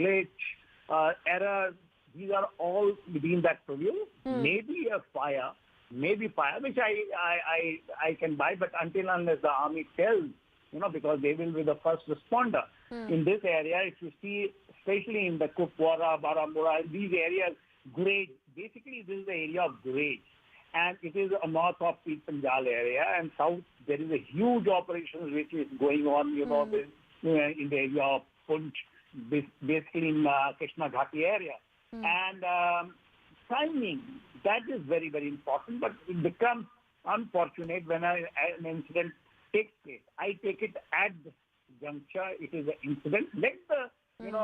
glitch, error. These are all within that purview. Maybe a fire, which I can buy, but until unless the army tells, because they will be the first responder. In this area, if you see, especially in the Kupwara, Baramulla, these areas, grade, basically this is the area of grade. And it is a north of Peet Panjal area, and south there is a huge operation which is going on, in the area of Punch, basically in Krishna Ghati area. And timing, that is very, very important, but it becomes unfortunate when an incident takes place. I take it at this juncture, it is an incident. Let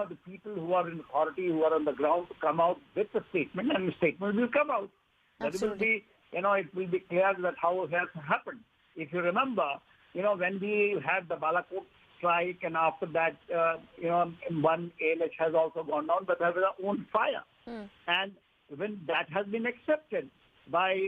the people who are in authority, who are on the ground, to come out with a statement, and the statement will come out. Absolutely. That will be, it will be clear that how it has happened. If you remember, when we had the Balakot strike, and after that, one ALH has also gone down, but there was their own fire. And when that has been accepted by,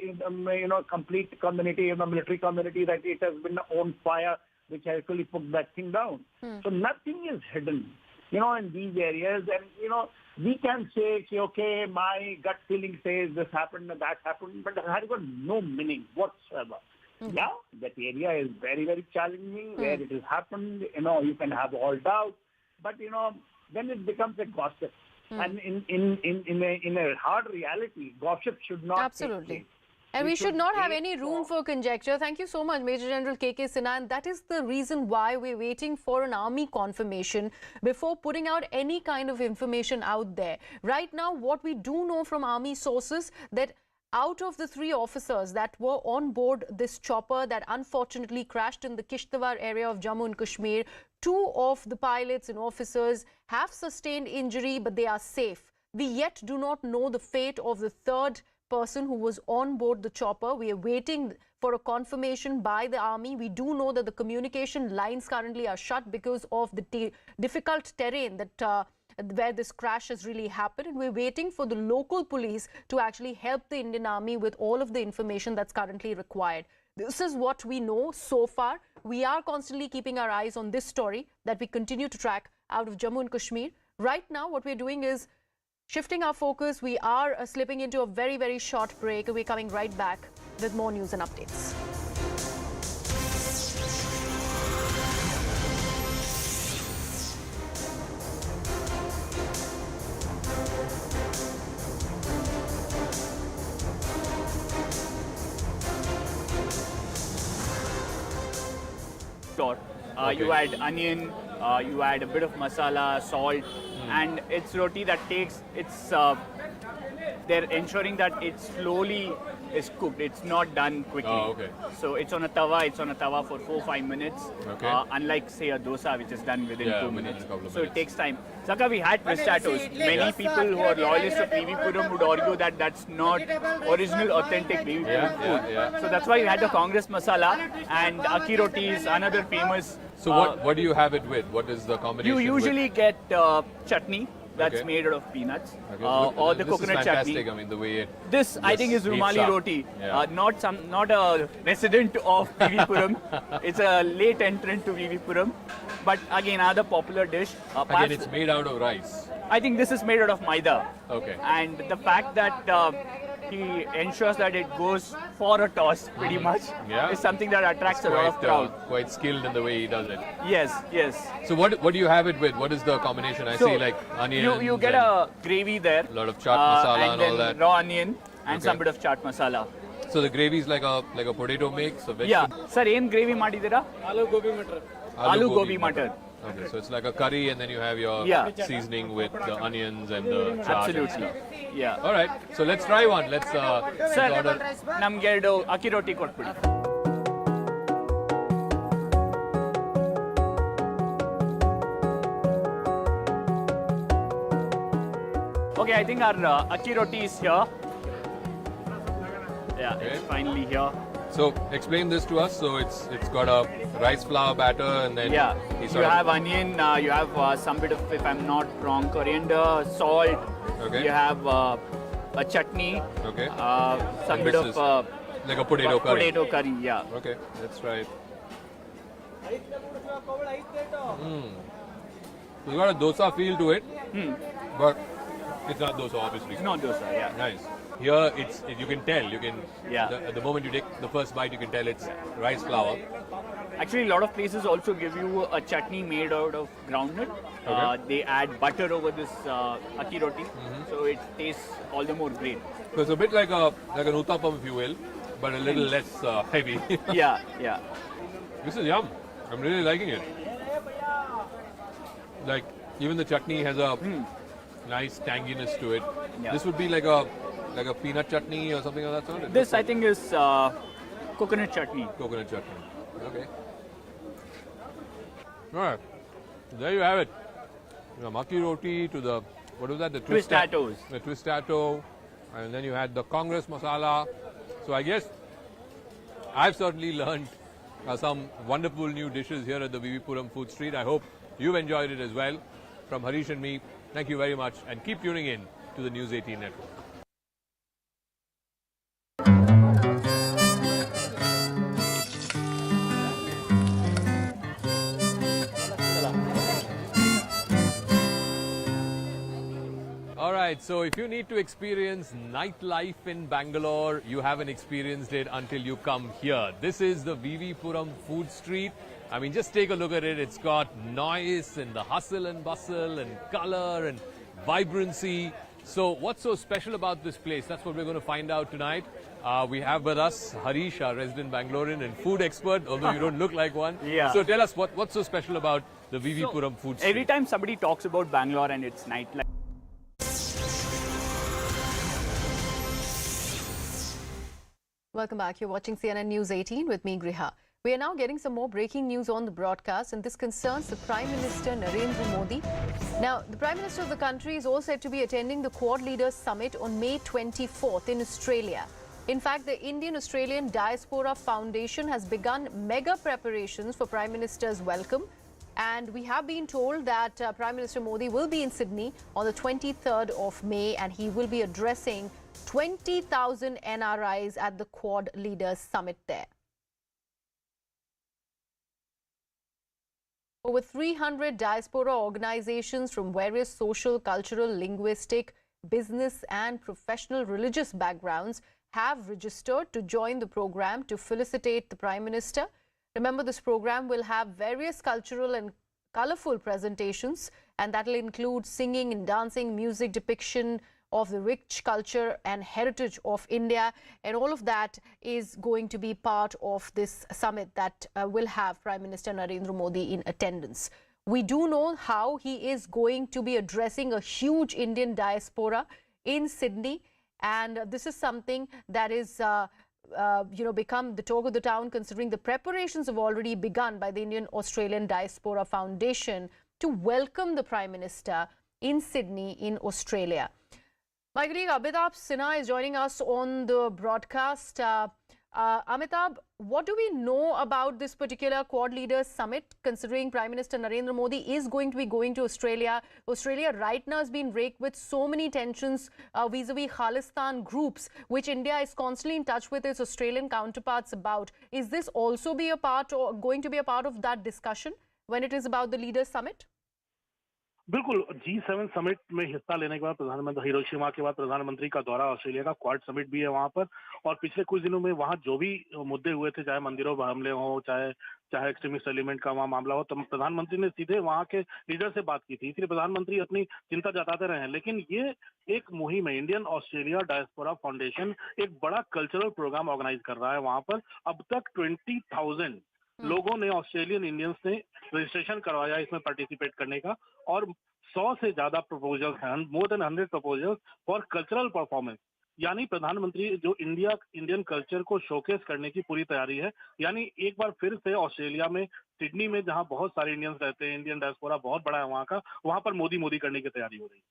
complete community, military community, that it has been their own fire which actually put that thing down. So nothing is hidden, in these areas. And, we can say, okay, my gut feeling says this happened and that happened, but it has got no meaning whatsoever. Yeah, that area is very, very challenging where it has happened. You can have all doubt, but then it becomes a gossip. And in a hard reality, gossip should not take place. And we should not have any room for conjecture. Thank you so much, Major General K.K. Sinha. And that is the reason why we're waiting for an army confirmation before putting out any kind of information out there. Right now, what we do know from army sources, that out of the 3 officers that were on board this chopper that unfortunately crashed in the Kishtwar area of Jammu and Kashmir, 2 of the pilots and officers have sustained injury, but they are safe. We yet do not know the fate of the 3rd person who was on board the chopper. We are waiting for a confirmation by the army. We do know that the communication lines currently are shut because of the difficult terrain that where this crash has really happened, and we're waiting for the local police to actually help the Indian Army with all of the information that's currently required. This is what we know so far. We are constantly keeping our eyes on this story that we continue to track out of Jammu and Kashmir. Right now, what we're doing is shifting our focus. We are slipping into a very, very short break, and we're coming right back with more news and updates. You add onion, you add a bit of masala, salt, and it's roti that takes, they're ensuring that it slowly is cooked. It's not done quickly. Oh, okay. So it's on a tawa for 4-5 minutes. Okay. Unlike, say, a dosa, which is done within 2 minutes. So it takes time. Saka, we had pistatos. Many people who are loyalists of PV Puram would argue that that's not original, authentic PV Puram food. So that's why we had the Congress masala, and akki roti is another famous. So what do you have it with? What is the combination? You usually get chutney that's made out of peanuts, or the coconut chutney. I mean, the way it I think is Rumali roti. Not a resident of PV Puram. It's a late entrant to PV Puram, but again another popular dish. Again, it's made out of rice. I think this is made out of maida. Okay. And the fact that he ensures that it goes for a toss pretty much is something that attracts a lot of crowd. Quite skilled in the way he does it. Yes. So what do you have it with? What is the combination? I see like onion. You get a gravy there. A lot of chaat masala and all that. Raw onion and some bit of chaat masala. So the gravy is like a potato mix. Sir, ಏನು gravy ಮಾಡಿದ್ದೀರಾ? Aloo gobi matar. Okay, so it's like a curry, and then you have your seasoning with the onions and the chaat. Absolutely. Yeah. All right, so let's try one. Let's order. ನಮ್ಗೆ 2 ಅಕ್ಕಿ ರೊಟ್ಟಿ ಕೊಟ್ಬಿಡಿ. Okay, I think our akki roti is here. Yeah, it's finally here. So explain this to us. So it's got a rice flour batter, and then you have onion, you have some bit of, if I'm not wrong, coriander, salt. Okay. You have a chutney. Okay. Some bit of like a potato curry. Potato curry, yeah. Okay, let's try it. It's got a dosa feel to it, but it's not dosa, obviously. It's not dosa, yeah. Nice. Here, you can tell. The moment you take the first bite, you can tell it's rice flour. Actually, a lot of places also give you a chutney made out of groundnut. Okay. They add butter over this akki roti, so it tastes all the more great. So it's a bit like an uttapam, if you will, but a little less heavy. Yeah, yeah. This is yum. I'm really liking it. Like, even the chutney has a nice tanginess to it. Yeah. This would be like a peanut chutney or something of that sort? This, I think, is coconut chutney. Coconut chutney. Okay. All right. There you have it. The maki roti to the, what was that? The Twistatos. The twistato. And then you had the Congress masala. So I guess I've certainly learned some wonderful new dishes here at the VV Puram Food Street. I hope you've enjoyed it as well. From Harish and me, thank you very much. And keep tuning in to the News 18 network. Alright, so if you need to experience nightlife in Bangalore, you haven't experienced it until you come here. This is the VV Puram Food Street. I mean, just take a look at it. It's got noise and the hustle and bustle and color and vibrancy. So what's so special about this place? That's what we're going to find out tonight. We have with us Harish, our resident Bangalorean and food expert, although you don't look like one. Yeah. So tell us what's so special about the VV Puram Food Street? Every time somebody talks about Bangalore and its nightlife, Welcome back. You're watching CNN News 18 with me, Griha. We are now getting some more breaking news on the broadcast, and this concerns the Prime Minister Narendra Modi. Now, the Prime Minister of the country is all set to be attending the Quad Leaders Summit on May 24th in Australia. In fact, the Indian-Australian Diaspora Foundation has begun mega preparations for Prime Minister's welcome. And we have been told that Prime Minister Modi will be in Sydney on the 23rd of May, and he will be addressing 20,000 NRIs at the Quad Leaders Summit there. Over 300 diaspora organizations from various social, cultural, linguistic, business and professional religious backgrounds have registered to join the program to felicitate the Prime Minister. Remember, this program will have various cultural and colorful presentations, and that will include singing and dancing, music depiction of the rich culture and heritage of India, and all of that is going to be part of this summit that will have Prime Minister Narendra Modi in attendance. We do know how he is going to be addressing a huge Indian diaspora in Sydney, and this is something that is become the talk of the town, considering the preparations have already begun by the Indian-Australian Diaspora Foundation to welcome the Prime Minister in Sydney in Australia. My colleague Amitabh Sinha is joining us on the broadcast. Amitabh, what do we know about this particular Quad Leaders Summit, considering Prime Minister Narendra Modi is going to be going to Australia? Australia right now has been raked with so many tensions vis-a-vis Khalistan groups, which India is constantly in touch with its Australian counterparts about. Is this also be a part or going to be a part of that discussion when it is about the Leaders Summit? बिल्कुल G7 summit में हिस्सा लेने के बाद प्रधानमंत्री Hiroshima के बाद प्रधानमंत्री का दौरा ऑस्ट्रेलिया का क्वाड समिट भी है वहां पर, और पिछले कुछ दिनों में वहां जो भी मुद्दे हुए थे, चाहे मंदिरों पर हमले हो, चाहे एक्सट्रीमिस्ट एलिमेंट का वहां मामला हो, तो प्रधानमंत्री ने सीधे वहां के लीडर से बात की थी, इसलिए प्रधानमंत्री अपनी चिंता जताते रहे हैं। लेकिन ये एक मुहिम है, इंडियन ऑस्ट्रेलिया डायस्पोरा फाउंडेशन एक बड़ा कल्चरल प्रोग्राम ऑर्गेनाइज कर रहा है वहां पर। अब तक 20,000 लोगों ने, ऑस्ट्रेलियन इंडियंस ने रजिस्ट्रेशन करवाया इसमें पार्टिसिपेट करने का, और 100 से ज्यादा प्रपोजल्स हैं, more than 100 proposals for cultural performance. यानी प्रधानमंत्री जो इंडियन कल्चर को शोकेस करने की पूरी तैयारी है। यानी एक बार फिर से ऑस्ट्रेलिया में सिडनी में, जहां बहुत सारे इंडियंस रहते हैं, इंडियन डायस्पोरा बहुत बड़ा है वहां का, वहां पर मोदी करने की तैयारी हो रही है।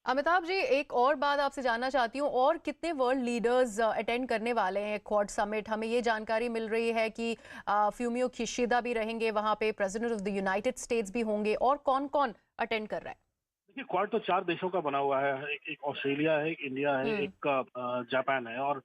अमिताभ जी, एक और बात आपसे जानना चाहती हूँ, और कितने वर्ल्ड लीडर्स अटेंड करने वाले हैं क्वाड समिट? हमें ये जानकारी मिल रही है कि फ्यूमियो किशिदा भी रहेंगे वहां पे, president of the United states भी होंगे, और कौन कौन अटेंड कर रहा है? देखिए, क्वाड तो 4 देशों का बना हुआ है, एक ऑस्ट्रेलिया है, एक इंडिया है, एक जापान है, और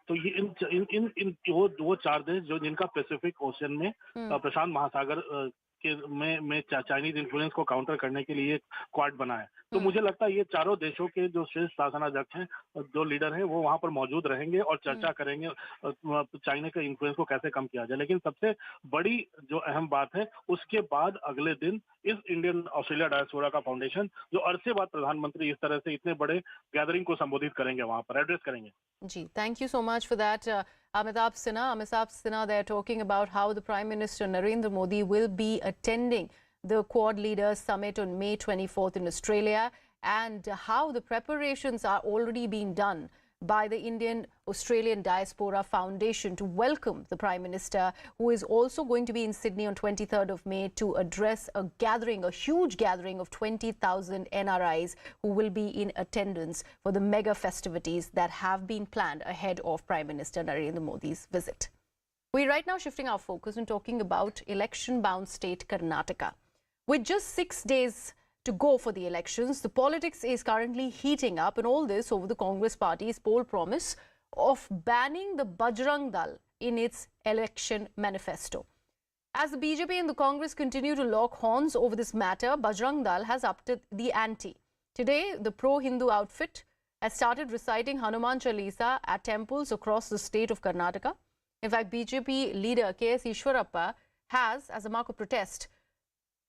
तो ये इन वो 4 देश जो जिनका पैसिफिक ओशन में प्रशांत महासागर में चाइनीज इन्फ्लुएंस को काउंटर करने के लिए क्वाड बना है। तो मुझे लगता है ये चारों देशों के जो शीर्ष शासनाध्यक्ष हैं, जो लीडर हैं, वो वहां पर मौजूद रहेंगे और चर्चा करेंगे चाइना के इन्फ्लुएंस को कैसे कम किया जाए। लेकिन सबसे बड़ी जो अहम बात है, उसके बाद अगले दिन इस इंडियन ऑस्ट्रेलिया डायस्पोरा का फाउंडेशन, जो अरसे बाद प्रधानमंत्री इस तरह से इतने बड़े गैदरिंग को संबोधित करेंगे, वहां पर एड्रेस करेंगे। Gee, thank you so much for that, Amitabh Sinha. They're talking about how the Prime Minister Narendra Modi will be attending the Quad Leaders Summit on May 24th in Australia, and how the preparations are already being done by the Indian Australian Diaspora Foundation to welcome the Prime Minister, who is also going to be in Sydney on 23rd of May to address a gathering, a huge gathering of 20,000 NRIs who will be in attendance for the mega festivities that have been planned ahead of Prime Minister Narendra Modi's visit. We're right now shifting our focus and talking about election-bound state Karnataka. With just 6 days to go for the elections, the politics is currently heating up, and all this over the Congress party's poll promise of banning the Bajrang Dal in its election manifesto. As the BJP and the Congress continue to lock horns over this matter, Bajrang Dal has upped the ante. Today, the pro-Hindu outfit has started reciting Hanuman Chalisa at temples across the state of Karnataka. In fact, BJP leader K.S. Ishwarappa has, as a mark of protest,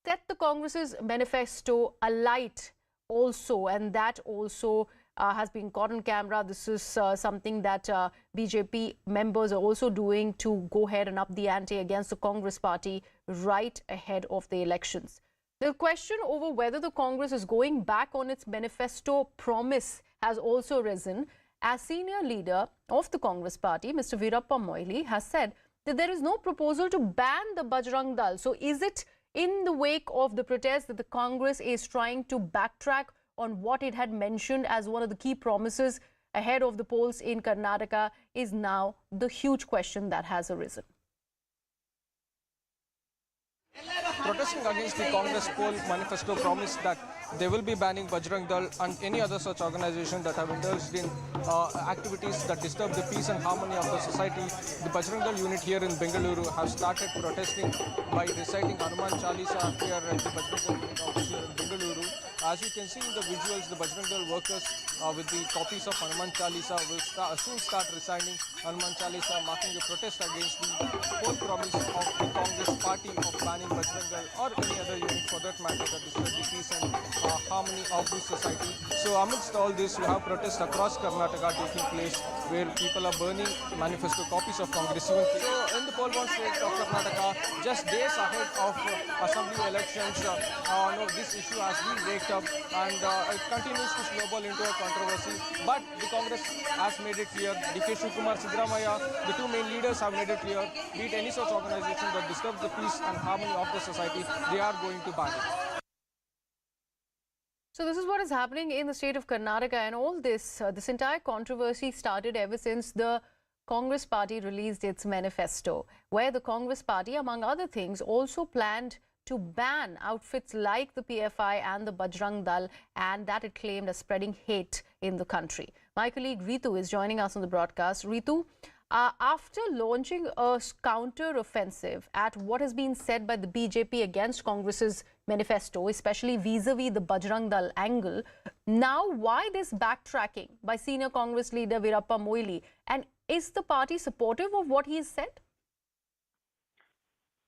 set the Congress's manifesto alight also, and that also has been caught on camera. This is something that BJP members are also doing to go ahead and up the ante against the Congress party right ahead of the elections. The question over whether the Congress is going back on its manifesto promise has also risen, as senior leader of the Congress party, Mr. Veerappa Moily, has said that there is no proposal to ban the Bajrang Dal. So is it in the wake of the protest that the Congress is trying to backtrack on what it had mentioned as one of the key promises ahead of the polls in Karnataka, is now the huge question that has arisen. Protesting against the Congress poll manifesto promise that they will be banning Bajrang Dal and any other such organization that have indulged in activities that disturb the peace and harmony of the society. The Bajrang Dal unit here in Bengaluru have started protesting by reciting Hanuman Chalisa here at the Bajrang Dal unit office here in Bengaluru. As you can see in the visuals, the Bajrang Dal workers with the copies of Hanuman Chalisa will soon start reciting Hanuman Chalisa, marking a protest against the poll promise of the Congress party of banning Bajrang Dal or any other unit for that matter that disturb the peace and harmony of the society. So amidst all this, we have protests across Karnataka taking place where people are burning manifesto copies of Congress. So in the poll-bound state of Karnataka, just days ahead of assembly elections, this issue has been raked up and it continues to snowball into a controversy. But the Congress has made it clear, D.K. Shivkumar, Siddaramaiah, the two main leaders have made it clear, be it any such organization that disturbs the peace and harmony of the society, they are going to ban it. So this is what is happening in the state of Karnataka, and all this, this entire controversy started ever since the Congress party released its manifesto, where the Congress party, among other things, also planned to ban outfits like the PFI and the Bajrang Dal, and that it claimed as spreading hate in the country. My colleague Ritu is joining us on the broadcast. Ritu, after launching a counter-offensive at what has been said by the BJP against Congress's manifesto, especially vis-a-vis the Bajrang Dal angle, now why this backtracking by senior Congress leader Veerappa Moily? And is the party supportive of what he has said?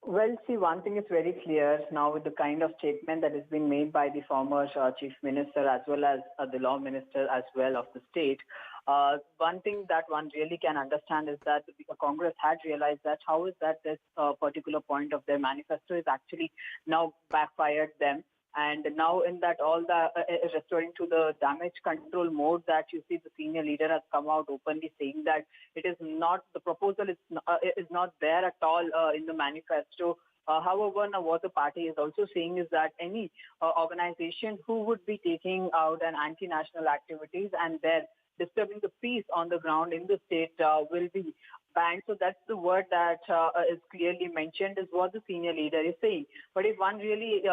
Well, see, one thing is very clear now with the kind of statement that has been made by the former Chief Minister as well as the Law Minister as well of the state. One thing that one really can understand is that the Congress had realized that how is that this particular point of their manifesto is actually now backfired them. And now in that all the restoring to the damage control mode that you see, the senior leader has come out openly saying that it is not, the proposal is not there at all in the manifesto. However, now what the party is also saying is that any organization who would be taking out an anti-national activities and they're disturbing the peace on the ground in the state will be banned. So that's the word that is clearly mentioned is what the senior leader is saying. But if one really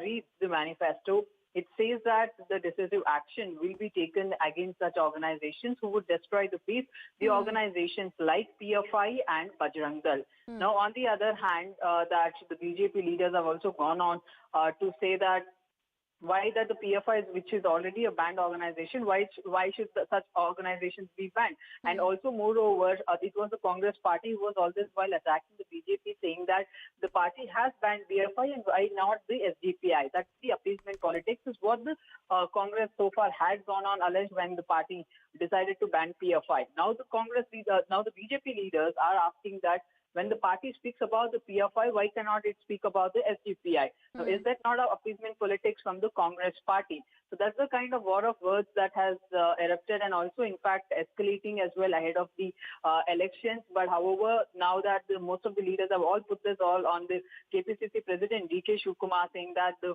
reads the manifesto, it says that the decisive action will be taken against such organizations who would destroy the peace, the organizations like PFI and Bajrang Dal. Now, on the other hand, that the BJP leaders have also gone on to say that why that the PFI, which is already a banned organization, why should such organizations be banned? And also, moreover, it was the Congress party who was all this while attacking the BJP, saying that the party has banned PFI and why not the SDPI? That's the appeasement politics, is what the Congress so far had gone on alleged when the party decided to ban PFI. Now the BJP leaders are asking that when the party speaks about the PFI, why cannot it speak about the SDPI? Now, is that not an appeasement politics from the Congress party? So that's the kind of war of words that has erupted and also, in fact, escalating as well ahead of the elections. But however, now that most of the leaders have all put this all on the KPCC President D.K. Shivkumar, saying that the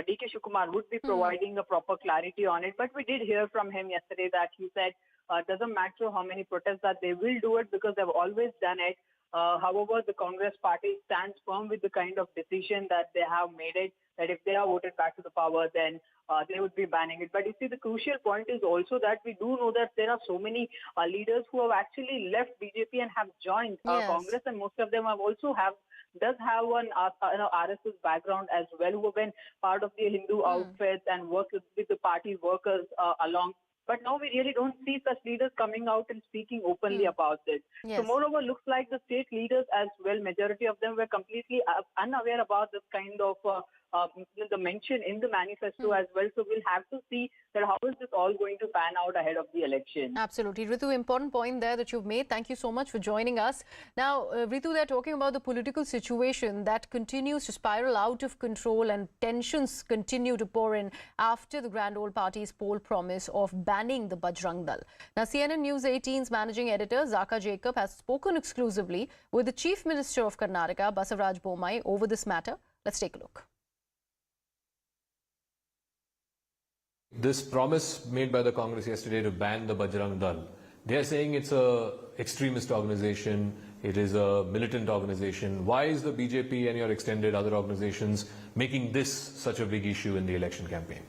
D.K. Shivkumar would be providing a proper clarity on it. But we did hear from him yesterday that he said it doesn't matter how many protests that they will do it because they've always done it. However, the Congress party stands firm with the kind of decision that they have made it, that if they are voted back to the power, then they would be banning it. But you see, the crucial point is also that we do know that there are so many leaders who have actually left BJP and have joined Congress, and most of them does have an RSS background as well, who have been part of the Hindu outfits and worked with the party workers along. But now we really don't see such leaders coming out and speaking openly about this. So moreover, looks like the state leaders as well, majority of them were completely unaware about this kind of the mention in the manifesto as well. So we'll have to see that how is this all going to pan out ahead of the election. Absolutely. Ritu, important point there that you've made. Thank you so much for joining us. Now, Ritu, they're talking about the political situation that continues to spiral out of control and tensions continue to pour in after the Grand Old Party's poll promise of banning the Bajrang Dal. Now, CNN News 18's managing editor Zaka Jacob has spoken exclusively with the Chief Minister of Karnataka, Basavaraj Bommai, over this matter. Let's take a look. This promise made by the Congress yesterday to ban the Bajrang Dal, they are saying it's a extremist organization, it is a militant organization. Why is the BJP and your extended other organizations making this such a big issue in the election campaign?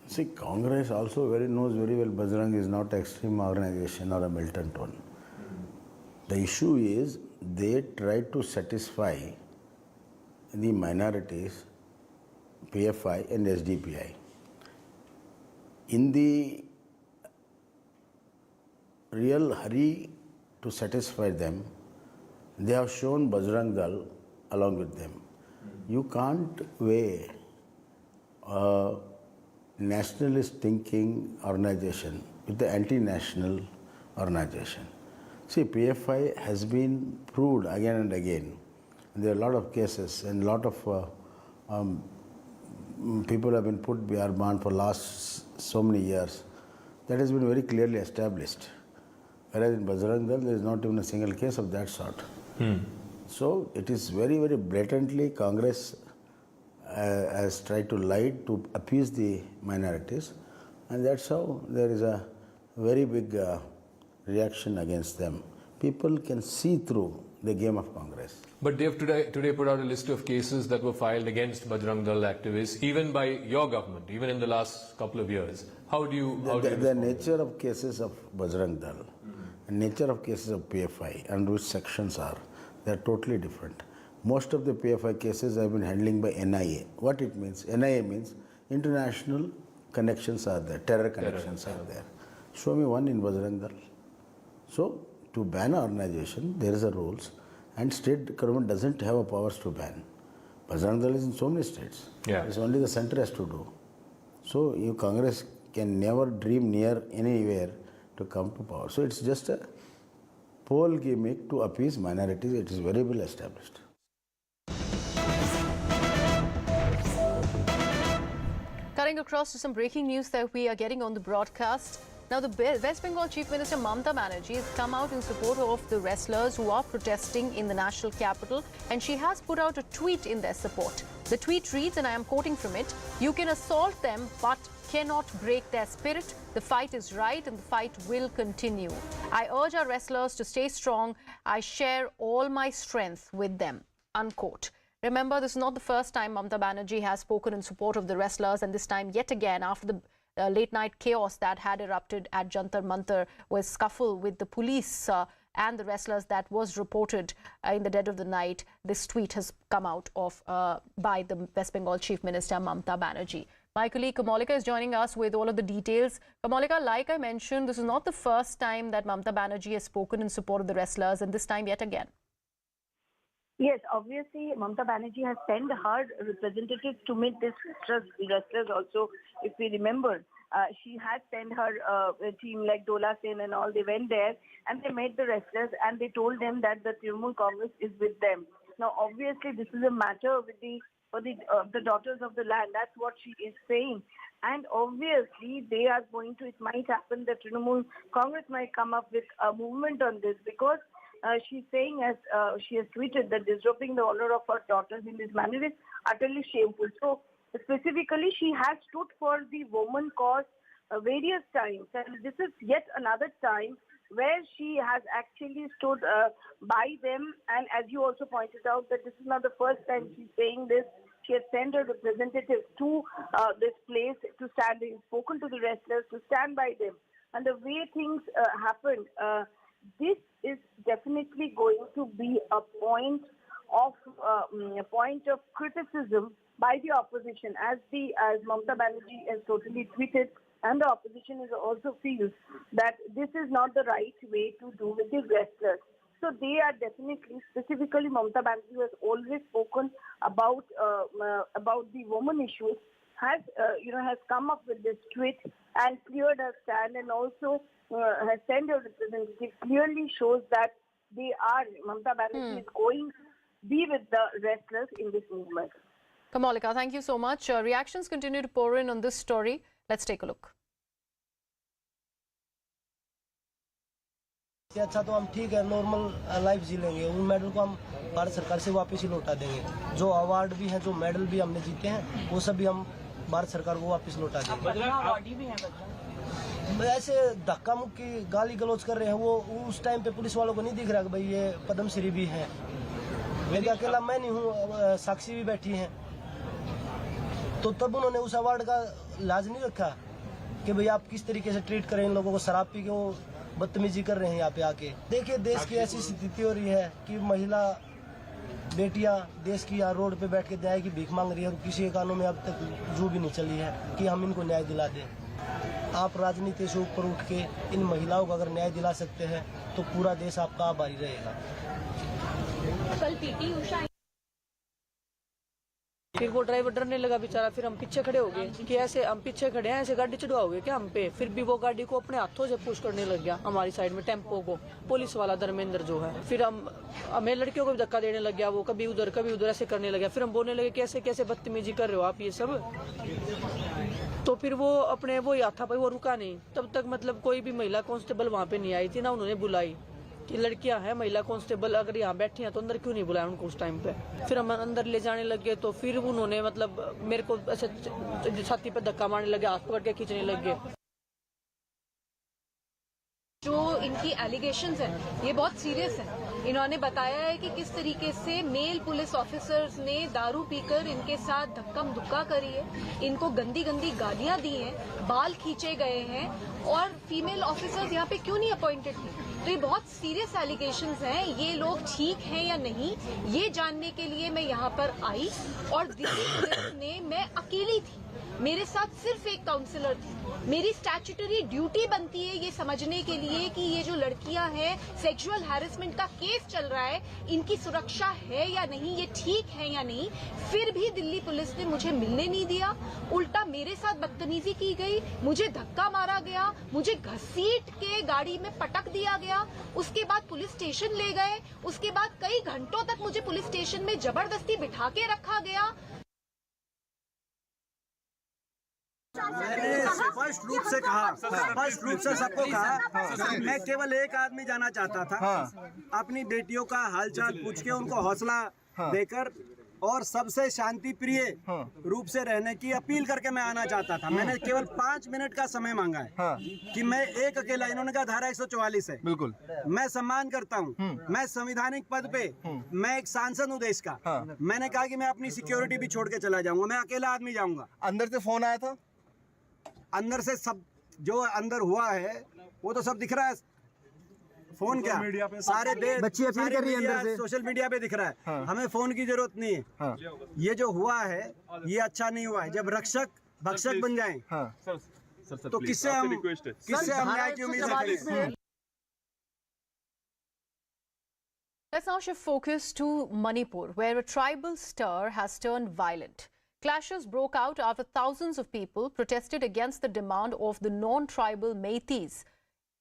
See, Congress also knows very well Bajrang is not an extreme organization or a militant one. The issue is they try to satisfy the minorities, PFI and SDPI. In the real hurry to satisfy them, they have shown Bajrang Dal along with them. You can't weigh a nationalist thinking organization with the anti-national organization. See, PFI has been proved again and again. There are a lot of cases and a lot of people have been put behind bars for last so many years. That has been very clearly established. Whereas in Bajrang Dal, there is not even a single case of that sort. So it is very, very blatantly Congress has tried to lie to appease the minorities, and that's how there is a very big reaction against them. People can see through the game of Congress. But they have today put out a list of cases that were filed against Bajrang Dal activists, even by your government, even in the last couple of years. How do you the nature of cases of Bajrang Dal and nature of cases of PFI and which sections are, they are totally different. Most of the PFI cases have been handling by NIA. What it means? NIA means international connections are there, terror connections are there. Show me one in Bajrang Dal. So, to ban an organization, there is a rules, and state government doesn't have a powers to ban. Bajrang Dal is in so many states. It's only the center has to do. So, Congress can never dream near anywhere to come to power. So, it's just a poll gimmick to appease minorities. It is very well established. Cutting across to some breaking news that we are getting on the broadcast. Now, the West Bengal Chief Minister Mamata Banerjee has come out in support of the wrestlers who are protesting in the national capital, and she has put out a tweet in their support. The tweet reads, and I am quoting from it, "You can assault them, but cannot break their spirit. The fight is right and the fight will continue. I urge our wrestlers to stay strong. I share all my strength with them." Unquote. Remember, this is not the first time Mamata Banerjee has spoken in support of the wrestlers, and this time yet again after the late night chaos that had erupted at Jantar Mantar with scuffle with the police and the wrestlers that was reported in the dead of the night. This tweet has come out of by the West Bengal Chief Minister Mamata Banerjee. My colleague Kamalika is joining us with all of the details. Kamalika, like I mentioned, this is not the first time that Mamata Banerjee has spoken in support of the wrestlers, and this time yet again. Yes, obviously, Mamata Banerjee has sent her representatives to meet these wrestlers also. If we remember, she has sent her team like Dola Sen and all. They went there and they met the wrestlers and they told them that the Trinamool Congress is with them. Now, obviously, this is a matter with the daughters of the land. That's what she is saying. And obviously, they are going to, it might happen that Trinamool Congress might come up with a movement on this because she's saying, as she has tweeted, that disrupting the honor of her daughters in this manner is utterly shameful. So specifically, she has stood for the woman cause various times, and this is yet another time where she has actually stood by them. And as you also pointed out, that this is not the first time she's saying this. She has sent her representatives to this place to stand, spoken to the wrestlers to stand by them. And the way things happened, this is definitely going to be a point of criticism by the opposition, as Mamata Banerjee has totally tweeted, and the opposition is also feels that this is not the right way to do with the wrestlers. So they are definitely, specifically Mamata Banerjee has always spoken about the women issues, has come up with this tweet and cleared her stand, and also has sent her representative, clearly shows that Mamata Banerjee is going to be with the wrestlers in this movement. Kamalika, thank you so much. Reactions continue to pour in on this story. Let's take a look. अच्छा तो हम ठीक है, normal life जी लेंगे। उन medal को हम भारत सरकार से वापस ही लौटा देंगे। जो अवार्ड भी हैं, जो मेडल भी हमने जीते हैं, वो सब भी हम भारत सरकार को वापस लौटा देंगे। ऐसे धक्का मुक्की गाली गलौज कर रहे हैं, वो उस टाइम पे पुलिस वालों को नहीं दिख रहा कि भाई ये पद्मश्री भी हैं। मेरे अकेला मैं नहीं हूँ, साक्षी भी बैठी हैं। तो तब उन्होंने उस अवार्ड का लाज नहीं रखा कि भाई आप किस तरीके से ट्रीट करें इन लोगों को। शराब पी के वो बदतमीजी कर रहे हैं यहाँ पे आके। देखिए, देश की ऐसी स्थिति हो रही है कि महिला बेटियां देश की यहाँ रोड पे बैठ के न्याय की भीख मांग रही है, और किसी के कानों में अब तक जू भी नहीं चली है कि हम इनको न्याय दिला दें। आप राजनीति से ऊपर उठ के इन महिलाओं को अगर न्याय दिला सकते हैं तो पूरा देश आपका आभारी रहेगा। कल पीटी उषा, फिर वो ड्राइवर डरने लगा बेचारा। फिर हम पीछे खड़े हो गए कि ऐसे हम पीछे खड़े हैं, ऐसे गाड़ी चढ़वाओगे क्या हम पे। फिर भी वो गाड़ी को अपने हाथों से पुश करने लग गया हमारी साइड में, टेम्पो को, पुलिस वाला धर्मेंद्र जो है। फिर हमें लड़कियों को भी धक्का देने लग गया, वो कभी उधर ऐसे करने लगा। फिर हम बोलने लगे कैसे कैसे बदतमीजी कर रहे हो आप ये सब। तो फिर वो अपने वो याद था भाई, वो रुका नहीं। तब तक मतलब कोई भी महिला कांस्टेबल वहाँ पे नहीं आई थी, ना उन्होंने बुलाई कि लड़कियां हैं महिला कांस्टेबल अगर यहाँ बैठी हैं तो अंदर क्यों नहीं बुलाया उनको उस टाइम पे। फिर हम अंदर ले जाने लगे तो फिर उन्होंने मतलब मेरे को ऐसे छाती पे धक्का मारने लगे, हाथ पकड़ के खींचने लगे। जो इनकी एलिगेशंस हैं ये बहुत सीरियस हैं। इन्होंने बताया है कि किस तरीके से मेल पुलिस ऑफिसर्स ने दारू पीकर इनके साथ धक्कम धुक्का करी है, इनको गंदी गंदी गालियां दी हैं, बाल खींचे गए हैं, और फीमेल ऑफिसर्स यहाँ पे क्यों नहीं अपॉइंटेड थी। तो ये बहुत सीरियस एलिगेशंस हैं। ये लोग ठीक हैं या नहीं, ये जानने के लिए मैं यहाँ पर आई। और दिल्ली पुलिस ने, मैं अकेली थी, मेरे साथ सिर्फ एक काउंसलर थी। मेरी स्टैट्यूटरी ड्यूटी बनती है ये समझने के लिए कि ये जो लड़कियां हैं, सेक्सुअल हैरेसमेंट का केस चल रहा है, इनकी सुरक्षा है या नहीं, ये ठीक है या नहीं। फिर भी दिल्ली पुलिस ने मुझे मिलने नहीं दिया, उल्टा मेरे साथ बदतमीजी की गई, मुझे धक्का मारा गया, मुझे घसीट के गाड़ी में पटक दिया गया। उसके बाद पुलिस स्टेशन ले गए, उसके बाद कई घंटों तक मुझे पुलिस स्टेशन में जबरदस्ती बिठा के रखा गया। मैंने स्पष्ट रूप से कहा, स्पष्ट रूप से सबको कहा, मैं केवल एक आदमी जाना चाहता था। अपनी बेटियों का हालचाल पूछ के उनको हौसला देकर और सबसे शांति प्रिय रूप से रहने की अपील करके मैं आना चाहता था। मैंने केवल 5 मिनट का समय मांगा है कि मैं एक अकेला, इन्होंने कहा धारा 144 है, बिल्कुल मैं सम्मान करता हूं, मैं संवैधानिक पद पे, मैं एक सांसद हूं देश का। मैंने कहा कि मैं अपनी सिक्योरिटी भी छोड़ के चला जाऊंगा, मैं अकेला आदमी जाऊंगा। अंदर से फोन आया था, अंदर से सब जो अंदर हुआ है वो तो सब दिख रहा है। फोन क्या मीडिया पे सारे देश, बच्ची अपील कर रही है अंदर से, सोशल मीडिया पे दिख रहा है। हमें फोन की जरूरत नहीं है। ये जो हुआ है ये अच्छा नहीं हुआ है। जब रक्षक भक्षक बन जाएं तो किससे हम न्याय की उम्मीद रखें? Let's now shift focus to Manipur, where a tribal stir has turned violent. Clashes broke out after thousands of people protested against the demand of the non-tribal Meiteis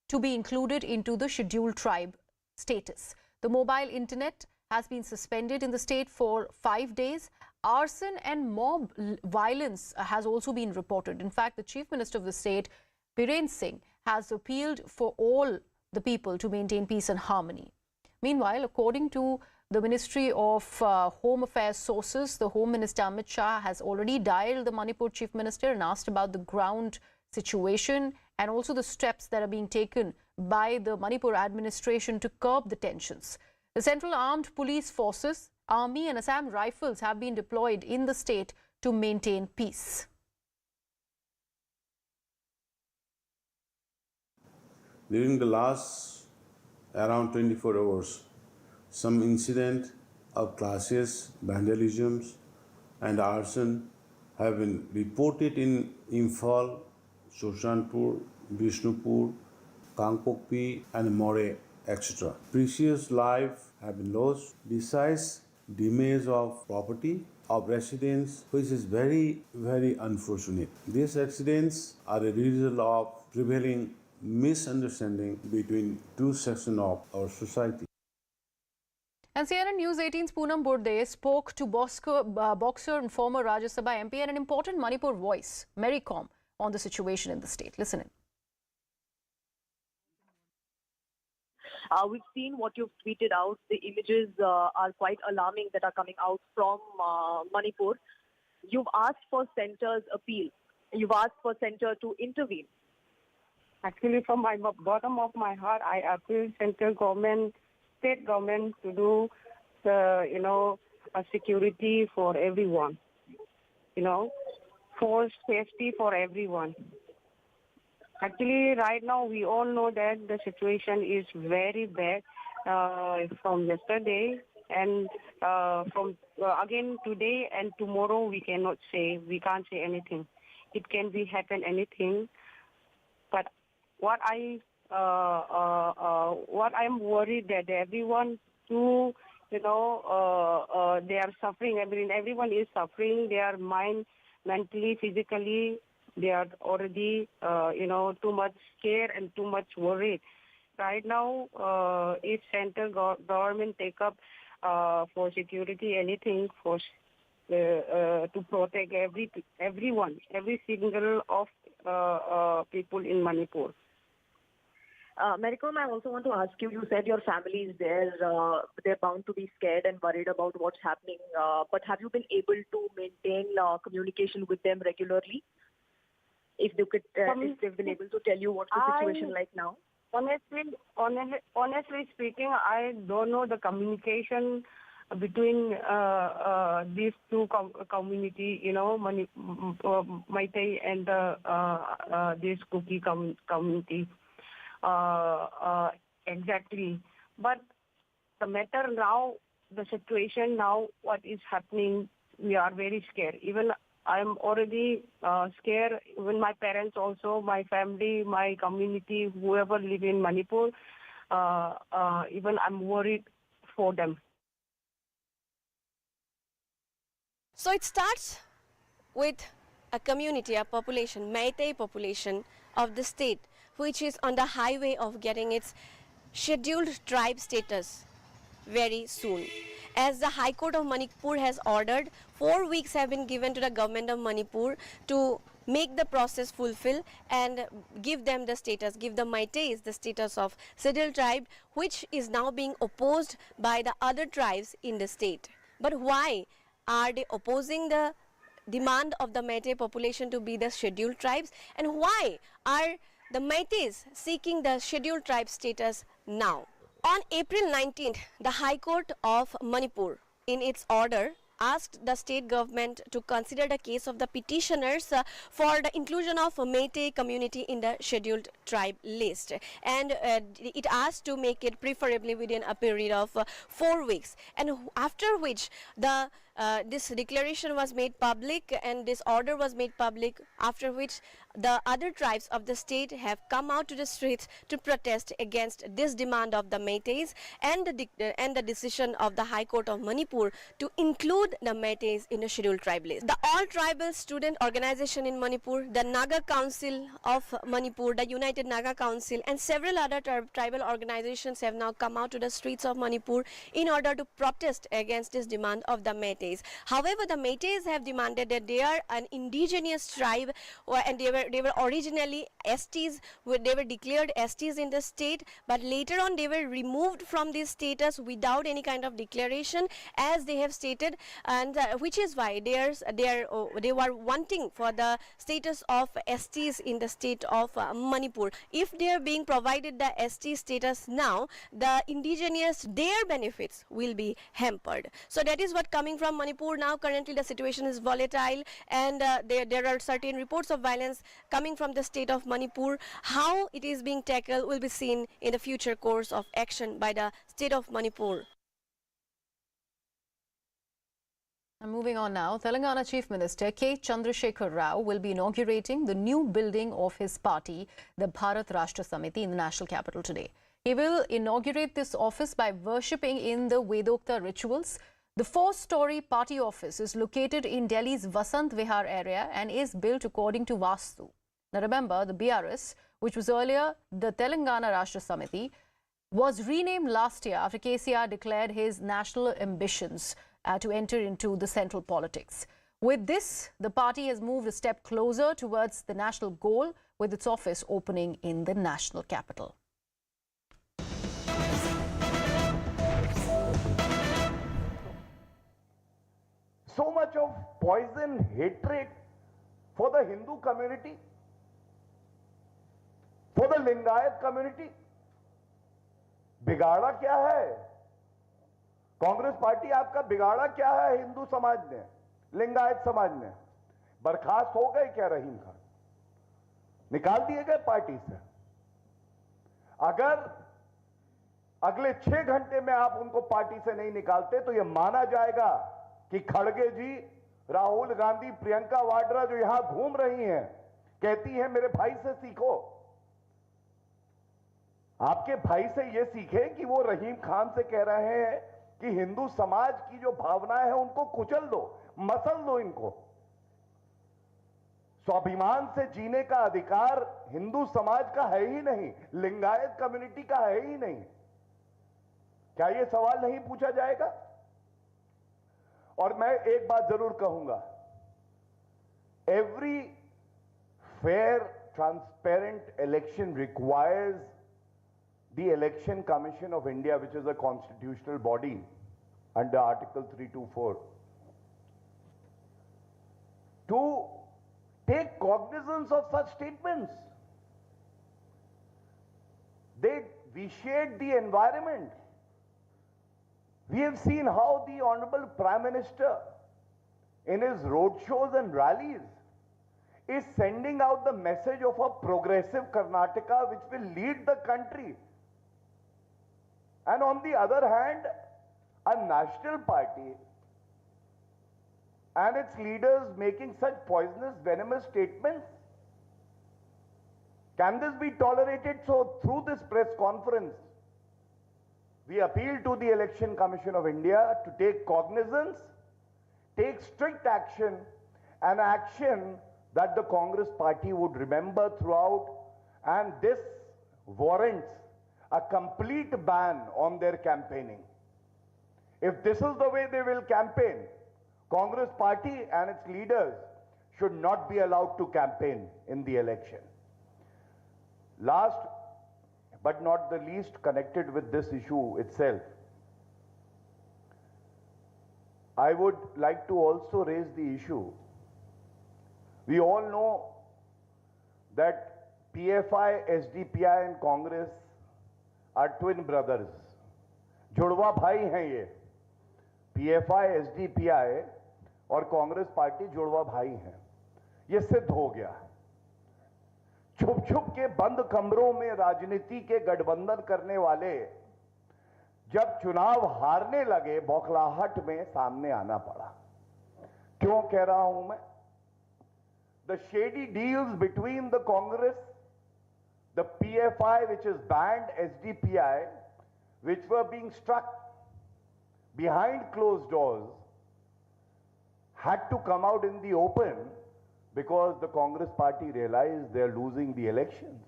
to be included into the scheduled tribe status. The mobile internet has been suspended in the state for 5 days. Arson and mob violence has also been reported. In fact, the Chief Minister of the state, Biren Singh, has appealed for all the people to maintain peace and harmony. Meanwhile, according to the Ministry of Home Affairs sources, the Home Minister Amit Shah has already dialed the Manipur Chief Minister and asked about the ground situation and also the steps that are being taken by the Manipur administration to curb the tensions. The Central Armed Police Forces, Army and Assam Rifles have been deployed in the state to maintain peace. During the last around 24 hours, some incident of clashes, vandalisms and arson have been reported in Imphal, Shoshanpur, Bishnupur, Kangpokpi and More, etc. Precious lives have been lost, besides damage of property of residents, which is very, very unfortunate. These accidents are a result of prevailing misunderstanding between two sections of our society. And CNN News 18's Poonam Burde spoke to boxer and former Rajya Sabha MP and an important Manipur voice, Mary Com, on the situation in the state. Listen in. We've seen what you've tweeted out. The images are quite alarming that are coming out from Manipur. You've asked for centre's appeal. You've asked for centre to intervene. Actually, from my bottom of my heart, I appeal central government, state government to do, a security for everyone. For safety for everyone. Actually, right now we all know that the situation is very bad from yesterday and from again today and tomorrow we cannot say. We can't say anything. It can be happen anything. But what I'm worried that everyone too, they are suffering. I mean, everyone is suffering. Their mind, mentally, physically, they are already, too much scared and too much worried. Right now, if central government take up for security anything for to protect everyone, every single of people in Manipur. Maricom, I also want to ask you, you said your family is there, they're bound to be scared and worried about what's happening, but have you been able to maintain communication with them regularly? If they could, if they've been able to tell you what's the situation like now? Honestly speaking, I don't know the communication between these two community, Meitei and this Kuki community. Exactly. But the matter now, the situation now, what is happening, we are very scared. Even I'm already scared, even my parents also, my family, my community, whoever live in Manipur, even I'm worried for them. So it starts with a community, a population, Meitei population of the state, which is on the highway of getting its scheduled tribe status very soon. As the High Court of Manipur has ordered, 4 weeks have been given to the government of Manipur to make the process fulfill and give them the status, give the Meiteis the status of scheduled tribe, which is now being opposed by the other tribes in the state. But why are they opposing the demand of the Meitei population to be the scheduled tribes, and why are the Meiteis seeking the scheduled tribe status now? On April 19th, the High Court of Manipur, in its order, asked the state government to consider the case of the petitioners for the inclusion of Meitei community in the scheduled tribe list, and it asked to make it preferably within a period of 4 weeks, and after which the this declaration was made public and this order was made public, after which the other tribes of the state have come out to the streets to protest against this demand of the Meiteis and the decision of the High Court of Manipur to include the Meiteis in the scheduled tribe list. The All Tribal Student Organization in Manipur, the Naga Council of Manipur, the United Naga Council, and several other tribal organizations have now come out to the streets of Manipur in order to protest against this demand of the Meiteis. However, the Meiteis have demanded that they are an indigenous tribe, and they were originally STs, they were declared STs in the state, but later on they were removed from this status without any kind of declaration, as they have stated, and which is why they were wanting for the status of STs in the state of Manipur. If they are being provided the ST status now, the indigenous, their benefits will be hampered. So that is what coming from Manipur now. Currently the situation is volatile, and there are certain reports of violence coming from the state of Manipur. How it is being tackled will be seen in the future course of action by the state of Manipur. And moving on now, Telangana Chief Minister K. Chandrasekhar Rao will be inaugurating the new building of his party, the Bharat Rashtra Samiti, in the national capital today. He will inaugurate this office by worshipping in the Vedokta rituals. The 4-story party office is located in Delhi's Vasant Vihar area and is built according to Vastu. Now remember, the BRS, which was earlier the Telangana Rashtra Samiti, was renamed last year after KCR declared his national ambitions to enter into the central politics. With this, the party has moved a step closer towards the national goal, with its office opening in the national capital. So much of poison, hatred for the Hindu community, for the Lingayat community. बिगाड़ा क्या है? Congress party आपका बिगाड़ा क्या है? हिंदू समाज ने, लिंगायत समाज ने बर्खास्त हो गए क्या रहीम खान? निकाल दिए गए पार्टी से। अगर अगले 6 घंटे में आप उनको पार्टी से नहीं निकालते तो यह माना जाएगा कि खड़गे जी, राहुल गांधी, प्रियंका वाड्रा जो यहां घूम रही हैं, कहती हैं मेरे भाई से सीखो। आपके भाई से यह सीखे कि वो रहीम खान से कह रहे हैं कि हिंदू समाज की जो भावनाएं हैं उनको कुचल दो, मसल दो इनको। स्वाभिमान से जीने का अधिकार हिंदू समाज का है ही नहीं, लिंगायत कम्युनिटी का है ही नहीं। क्या यह सवाल नहीं पूछा जाएगा? और मैं एक बात जरूर कहूंगा, every fair, transparent election requires the Election Commission of India, which is a constitutional body under Article 324, to take cognizance of such statements. They vitiate the environment. We have seen how the Honorable Prime Minister, in his roadshows and rallies, is sending out the message of a progressive Karnataka which will lead the country. And on the other hand, a national party and its leaders making such poisonous, venomous statements. Can this be tolerated? So through this press conference, we appeal to the Election Commission of India to take cognizance, take strict action, and action that the Congress party would remember throughout, and this warrants a complete ban on their campaigning. If this is the way they will campaign, Congress party and its leaders should not be allowed to campaign in the election. Last but not the least, connected with this issue itself, I would like to also raise the issue. We all know that PFI, SDPI and Congress are twin brothers. जुड़वा भाई हैं ये. PFI, SDPI और Congress party जुड़वा भाई हैं. ये सिद्ध हो गया. छुप छुप के बंद कमरों में राजनीति के गठबंधन करने वाले जब चुनाव हारने लगे, बौखलाहट में सामने आना पड़ा. क्यों कह रहा हूं मैं? The shady deals between the Congress, the PFI which is banned, SDPI, which were being struck behind closed doors, had to come out in the open because the Congress party realized they're losing the elections.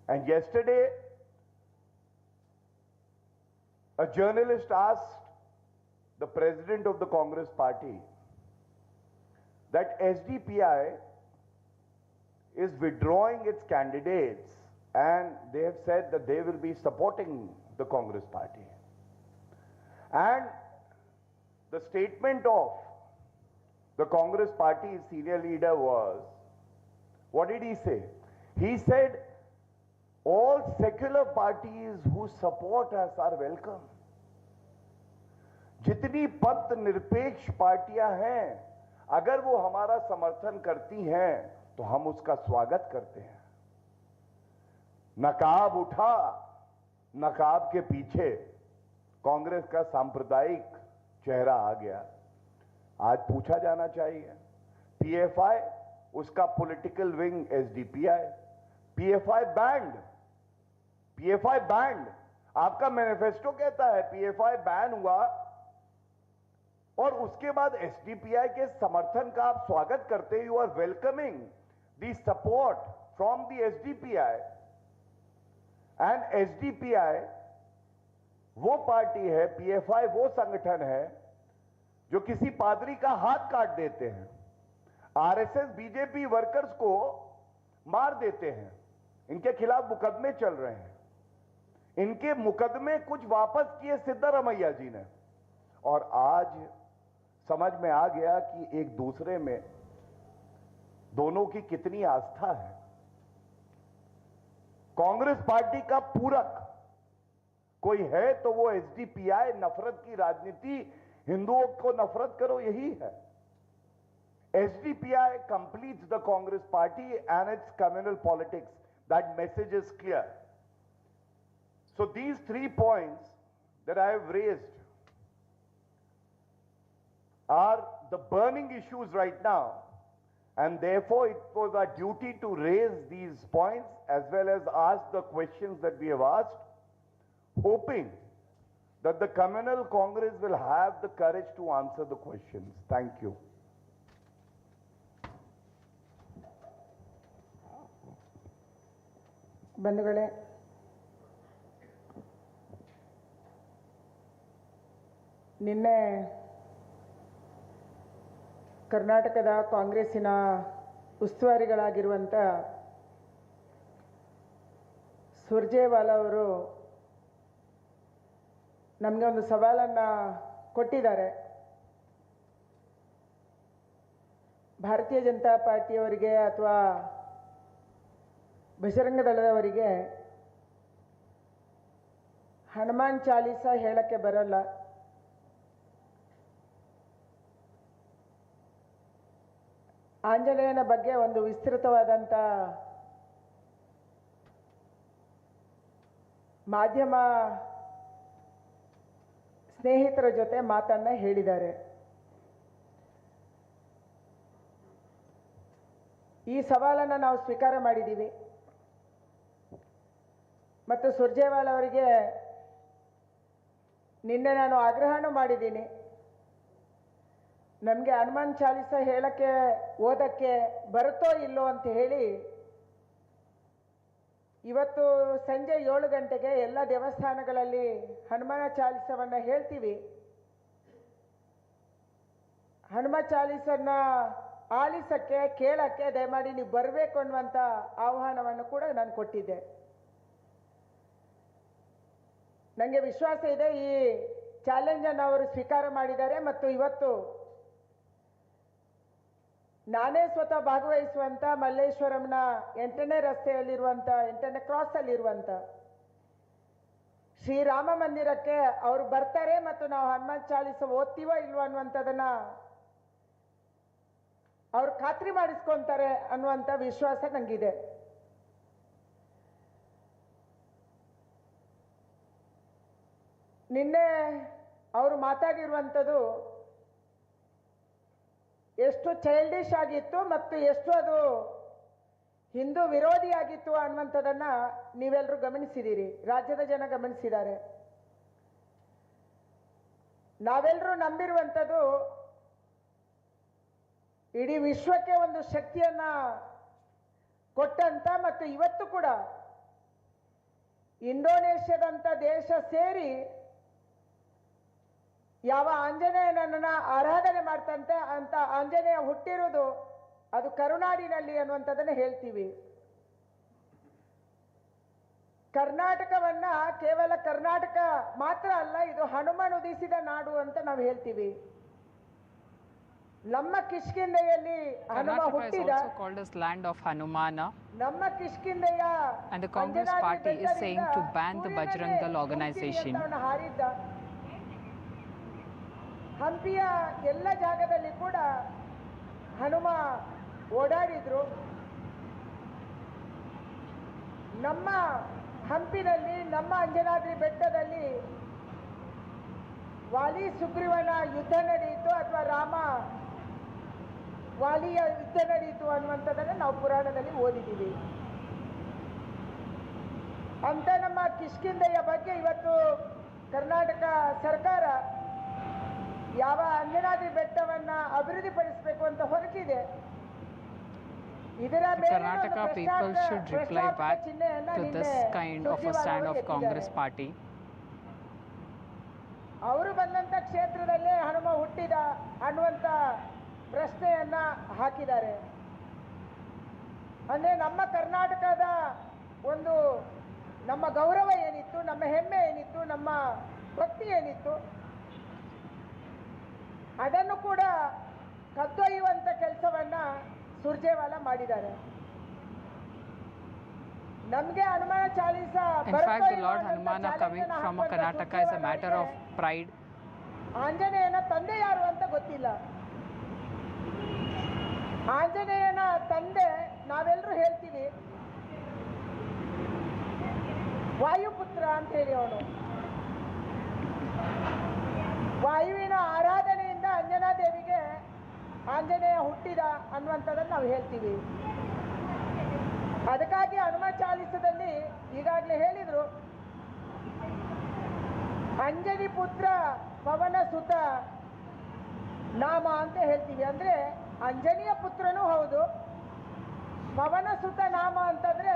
And yesterday, a journalist asked the president of the Congress party that SDPI is withdrawing its candidates and they have said that they will be supporting the Congress party. And the statement of the Congress party's senior leader was, what did he say? He said, all secular parties who support us are welcome. जितनी पंथ निरपेक्ष पार्टियां हैं, अगर वो हमारा समर्थन करती हैं, तो हम उसका स्वागत करते हैं. नकाब उठा, नकाब के पीछे कांग्रेस का सांप्रदायिक चेहरा आ गया. आज पूछा जाना चाहिए, पीएफआई, उसका political wing SDPI, PFI band. PFI band, आपका मैनिफेस्टो कहता है पीएफआई बैन हुआ और उसके बाद एसडीपीआई के समर्थन का आप स्वागत करते. You are welcoming the support from the SDPI. And SDPI वो पार्टी है, पीएफआई वो संगठन है जो किसी पादरी का हाथ काट देते हैं, आरएसएस बीजेपी वर्कर्स को मार देते हैं. इनके खिलाफ मुकदमे चल रहे हैं. इनके मुकदमे कुछ वापस किए सिद्धारमैया जी ने, और आज समझ में आ गया कि एक दूसरे में दोनों की कितनी आस्था है. कांग्रेस पार्टी का पूरक कोई है तो वो एसडीपीआई. नफरत की राजनीति, हिंदुओं को नफरत करो, यही है. SDPI completes the Congress party and its communal politics. That message is clear. So these 3 points that I have raised are the burning issues right now, and therefore it was our duty to raise these points as well as ask the questions that we have asked, hoping that the communal Congress will have the courage to answer the questions. Thank you. ಬಂಧುಗಳೇ, ನಿನ್ನೆ ಕರ್ನಾಟಕದ ಕಾಂಗ್ರೆಸ್ಸಿನ ಉಸ್ತುವಾರಿಗಳಾಗಿರುವಂಥ ಸುರ್ಜೇವಾಲಾ ಅವರು ನಮಗೆ ಒಂದು ಸವಾಲನ್ನು ಕೊಟ್ಟಿದ್ದಾರೆ. ಭಾರತೀಯ ಜನತಾ ಪಾರ್ಟಿಯವರಿಗೆ ಅಥವಾ ಬಜರಂಗ ದಳದವರಿಗೆ ಹನುಮಾನ್ ಚಾಲೀಸ ಹೇಳಕ್ಕೆ ಬರಲ್ಲ, ಆಂಜನೇಯನ ಬಗ್ಗೆ ಒಂದು ವಿಸ್ತೃತವಾದಂಥ ಮಾಧ್ಯಮ ಸ್ನೇಹಿತರ ಜೊತೆ ಮಾತನ್ನು ಹೇಳಿದ್ದಾರೆ. ಈ ಸವಾಲನ್ನು ನಾವು ಸ್ವೀಕಾರ ಮಾಡಿದ್ದೀವಿ ಮತ್ತು ಸುರ್ಜೇವಾಲಾ ಅವರಿಗೆ ನಿನ್ನೆ ನಾನು ಆಗ್ರಹನೂ ಮಾಡಿದ್ದೀನಿ. ನಮಗೆ ಹನುಮಾನ್ ಚಾಲೀಸ ಹೇಳಕ್ಕೆ ಓದಕ್ಕೆ ಬರುತ್ತೋ ಇಲ್ಲೋ ಅಂತ ಹೇಳಿ ಇವತ್ತು ಸಂಜೆ 7 ಗಂಟೆಗೆ ಎಲ್ಲ ದೇವಸ್ಥಾನಗಳಲ್ಲಿ ಹನುಮಾನ ಚಾಲೀಸವನ್ನು ಹೇಳ್ತೀವಿ. ಹನುಮ ಚಾಲೀಸನ್ನ ಆಲಿಸಕ್ಕೆ ಕೇಳಕ್ಕೆ ದಯಮಾಡಿ ನೀವು ಬರಬೇಕು ಅನ್ನುವಂಥ ಆಹ್ವಾನವನ್ನು ಕೂಡ ನಾನು ಕೊಟ್ಟಿದ್ದೆ. ನನಗೆ ವಿಶ್ವಾಸ ಇದೆ ಈ ಚಾಲೆಂಜ್ ಅನ್ನು ಅವರು ಸ್ವೀಕಾರ ಮಾಡಿದ್ದಾರೆ ಮತ್ತು ಇವತ್ತು ನಾನೇ ಸ್ವತಃ ಭಾಗವಹಿಸುವಂತ ಮಲ್ಲೇಶ್ವರಂನ 8ನೇ ರಸ್ತೆಯಲ್ಲಿರುವಂತ 8ನೇ ಕ್ರಾಸ್ ಅಲ್ಲಿರುವಂತ ಶ್ರೀರಾಮ ಮಂದಿರಕ್ಕೆ ಅವರು ಬರ್ತಾರೆ ಮತ್ತು ನಾವು ಹನುಮಾನ್ ಚಾಲಿಸ ಓದ್ತೀವೋ ಇಲ್ವೋ ಅನ್ನುವಂಥದ್ದನ್ನ ಅವ್ರು ಖಾತ್ರಿ ಮಾಡಿಸ್ಕೊಂತಾರೆ ಅನ್ನುವಂಥ ವಿಶ್ವಾಸ ನಂಗಿದೆ. ನಿನ್ನೆ ಅವರು ಮಾತಾಡಿರುವಂಥದ್ದು ಎಷ್ಟು ಚೈಲ್ಡಿಶ್ ಆಗಿತ್ತು ಮತ್ತು ಎಷ್ಟು ಅದು ಹಿಂದೂ ವಿರೋಧಿಯಾಗಿತ್ತು ಅನ್ನುವಂಥದ್ದನ್ನ ನೀವೆಲ್ಲರೂ ಗಮನಿಸಿದ್ದೀರಿ, ರಾಜ್ಯದ ಜನ ಗಮನಿಸಿದ್ದಾರೆ. ನಾವೆಲ್ಲರೂ ನಂಬಿರುವಂಥದ್ದು ಇಡೀ ವಿಶ್ವಕ್ಕೆ ಒಂದು ಶಕ್ತಿಯನ್ನ ಕೊಟ್ಟಂತ ಮತ್ತು ಇವತ್ತು ಕೂಡ ಇಂಡೋನೇಷ್ಯಾದಂಥ ದೇಶ ಸೇರಿ ಯಾವ ಆಂಜನೇಯನನ್ನ ಆರಾಧನೆ ಮಾಡ್ತಂತೆ ಅಂತ ಆಂಜನೇಯ ಹುಟ್ಟಿರುವುದು ಅದು ಕರುನಾಡಿನಲ್ಲಿ ಅನ್ನುವಂಥದ್ದನ್ನು ಹೇಳ್ತೀವಿ. ಕರ್ನಾಟಕವನ್ನ ಕೇವಲ ಕರ್ನಾಟಕ ಮಾತ್ರ ಅಲ್ಲ, ಇದು ಹನುಮಾನ್ ಉದಿಸಿದ ನಾಡು ಅಂತ ನಾವು ಹೇಳ್ತೀವಿ. ನಮ್ಮ ಕಿಷ್ಕಿಂಧೆಯಲ್ಲಿ ಹನುಮ ಹುಟ್ಟಿದ land of Hanumana, ನಮ್ಮ ಕಿಷ್ಕಿಂಧೆಯ and the Congress party is saying to ban the Bajrang Dal organization. ಹಾರಿದ್ದ ಹಂಪಿಯ ಎಲ್ಲ ಜಾಗದಲ್ಲಿ ಕೂಡ ಹನುಮ ಓಡಾಡಿದ್ರು. ನಮ್ಮ ಹಂಪಿನಲ್ಲಿ ನಮ್ಮ ಅಂಜನಾದ್ರಿ ಬೆಟ್ಟದಲ್ಲಿ ವಾಲಿ ಸುಗ್ರೀವನ ಯುದ್ಧ ನಡೆಯಿತು ಅಥವಾ ರಾಮ ವಾಲಿಯ ಯುದ್ಧ ನಡೆಯಿತು ಅನ್ನುವಂಥದ್ದನ್ನು ನಾವು ಪುರಾಣದಲ್ಲಿ ಓದಿದ್ದೀವಿ. ಅಂತ ನಮ್ಮ ಕಿಷ್ಕಿಂಧೆಯ ಬಗ್ಗೆ ಇವತ್ತು ಕರ್ನಾಟಕ ಸರ್ಕಾರ ಯಾವ ಅಂಜನಾದ್ರಿ ಬೆಟ್ಟವನ್ನ ಅಭಿವೃದ್ಧಿಪಡಿಸಬೇಕು ಅಂತ ಹೊರಟಿದೆ. ಇದರ ಮೇಲೆ Karnataka people should reply back to this kind of a stand of Congress party. ಅವರು ಬಂದಂತ ಕ್ಷೇತ್ರದಲ್ಲೇ ಹನುಮ ಹುಟ್ಟಿದ ಅನ್ನುವಂತ ಪ್ರಶ್ನೆಯನ್ನ ಹಾಕಿದ್ದಾರೆ. ಅಂದ್ರೆ ನಮ್ಮ ಕರ್ನಾಟಕದ ಒಂದು ನಮ್ಮ ಗೌರವ ಏನಿತ್ತು, ನಮ್ಮ ಹೆಮ್ಮೆ ಏನಿತ್ತು, ನಮ್ಮ ಭಕ್ತಿ ಏನಿತ್ತು, ಅದನ್ನು ಕೂಡ ಕದ್ದೊಯ್ಯುವಂತ ಕೆಲಸವನ್ನ ಸುರ್ಜೇವಾಲಾ ಮಾಡಿದ್ದಾರೆ. ನಮಗೆ ಹನುಮಾನ Chalisa In fact, the Lord Hanumana coming from Karnataka is a matter of pride. ಆಂಜನೇಯನ ತಂದೆ ಯಾರು ಅಂತ ಗೊತ್ತಿಲ್ಲ. ಆಂಜನೇಯನ ತಂದೆ ನಾವೆಲ್ಲರೂ ಹೇಳ್ತೀವಿ ವಾಯುಪುತ್ರ ಅಂತ ಹೇಳಿ. ಅವನು ವಾಯುವಿನ ಆರಾಧನೆಯಿಂದ ಅಂಜನಾ ದೇವಿಗೆ ಆಂಜನೇಯ ಹುಟ್ಟಿದ ಅನ್ನುವಂಥದ್ದನ್ನು ನಾವು ಹೇಳ್ತೀವಿ. ಅದಕ್ಕಾಗಿ ಹನುಮ ಚಾಲಿಸದಲ್ಲಿ ಈಗಾಗಲೇ ಹೇಳಿದ್ರು, ಅಂಜನಿ ಪುತ್ರ ಪವನ ಸುತ ನಾಮ ಅಂತ ಹೇಳ್ತೀವಿ. ಅಂದ್ರೆ ಅಂಜನಿಯ ಪುತ್ರನೂ ಹೌದು, ಪವನ ಸುತ ನಾಮ ಅಂತಂದ್ರೆ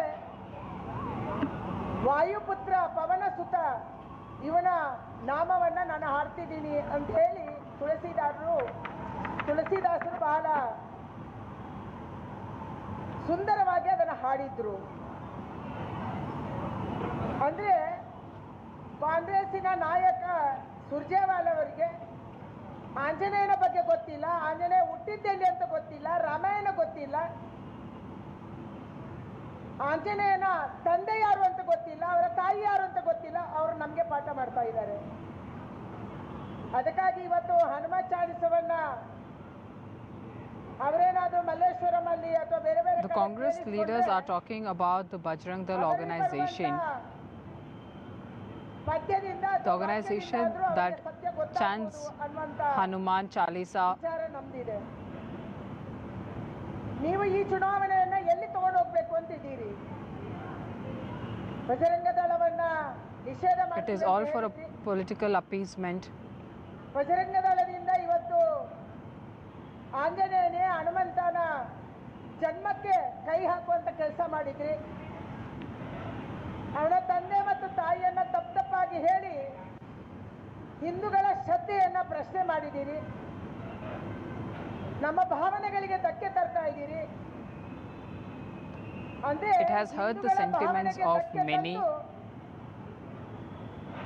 ವಾಯುಪುತ್ರ ಪವನ ಸುತ ಇವನ ನಾಮವನ್ನ ನಾನು ಹಾಡ್ತಿದ್ದೀನಿ ಅಂತ ಹೇಳಿ ತುಳಸಿದಾಸರು ಬಹಳ ಸುಂದರವಾಗಿ ಅದನ್ನು ಹಾಡಿದ್ರು. ಅಂದ್ರೆ ಕಾಂಗ್ರೆಸ್ಸಿನ ನಾಯಕ ಸುರ್ಜೇವಾಲಾ ಅವರಿಗೆ ಆಂಜನೇಯನ ಬಗ್ಗೆ ಗೊತ್ತಿಲ್ಲ, ಆಂಜನೇಯ ಹುಟ್ಟಿದ್ದೆಲ್ಲಿ ಅಂತ ಗೊತ್ತಿಲ್ಲ, ರಾಮಾಯಣ ಗೊತ್ತಿಲ್ಲ, ಆಂಜನೇಯನ ತಂದೆ ಯಾರು ಅಂತ ಗೊತ್ತಿಲ್ಲ, ಅವರ ತಾಯಿ ಯಾರು ಅಂತ ಗೊತ್ತಿಲ್ಲ. ಅವರು ನಮಗೆ ಪಾಠ ಮಾಡ್ತಾ ಇದ್ದಾರೆ. ಅದಕ್ಕಾಗಿ ಇವತ್ತು ಹನುಮ ಚಾಲಿಸವನ್ನ ಅವರೇನಾದ್ರೂ ಮಲ್ಲೇಶ್ವರಂ ಅಲ್ಲಿ ಅಥವಾ ಬೇರೆ ಬೇರೆ The Congress leaders are talking about the Bajrang Dal organization, the organization that chants Hanuman Chalisa. ನೀವು ಈ ಚುನಾವಣೆಯನ್ನ ಎಲ್ಲಿ ತಗೊಂಡು ಹೋಗ್ಬೇಕು ಅಂತಿದ್ದೀರಿ? ಬಜರಂಗ ದಳವನ್ನ ನಿಷೇಧ ಮಾಡಿ, It is all for a political appeasement. Bajrang ದಳದಿಂದ ಇವತ್ತು ಆಂಜನೇಯನೇ ಹನುಮಂತನ ಜನ್ಮಕ್ಕೆ ಕೈ ಹಾಕುವಂತ ಕೆಲಸ ಮಾಡಿದ್ರಿ. ಅವನ ತಂದೆ ಮತ್ತು ತಾಯಿಯನ್ನ ತಪ್ಪಾಗಿ ಹೇಳಿ ಹಿಂದೂಗಳ ಶ್ರದ್ಧೆಯನ್ನ ಪ್ರಶ್ನೆ ಮಾಡಿದ್ದೀರಿ. ನಮ್ಮ ಭಾವನೆಗಳಿಗೆ ಧಕ್ಕೆ ತರ್ತಾ ಇದ್ದೀರಿ. ಅಂದ್ರೆ It has hurt the sentiments of many.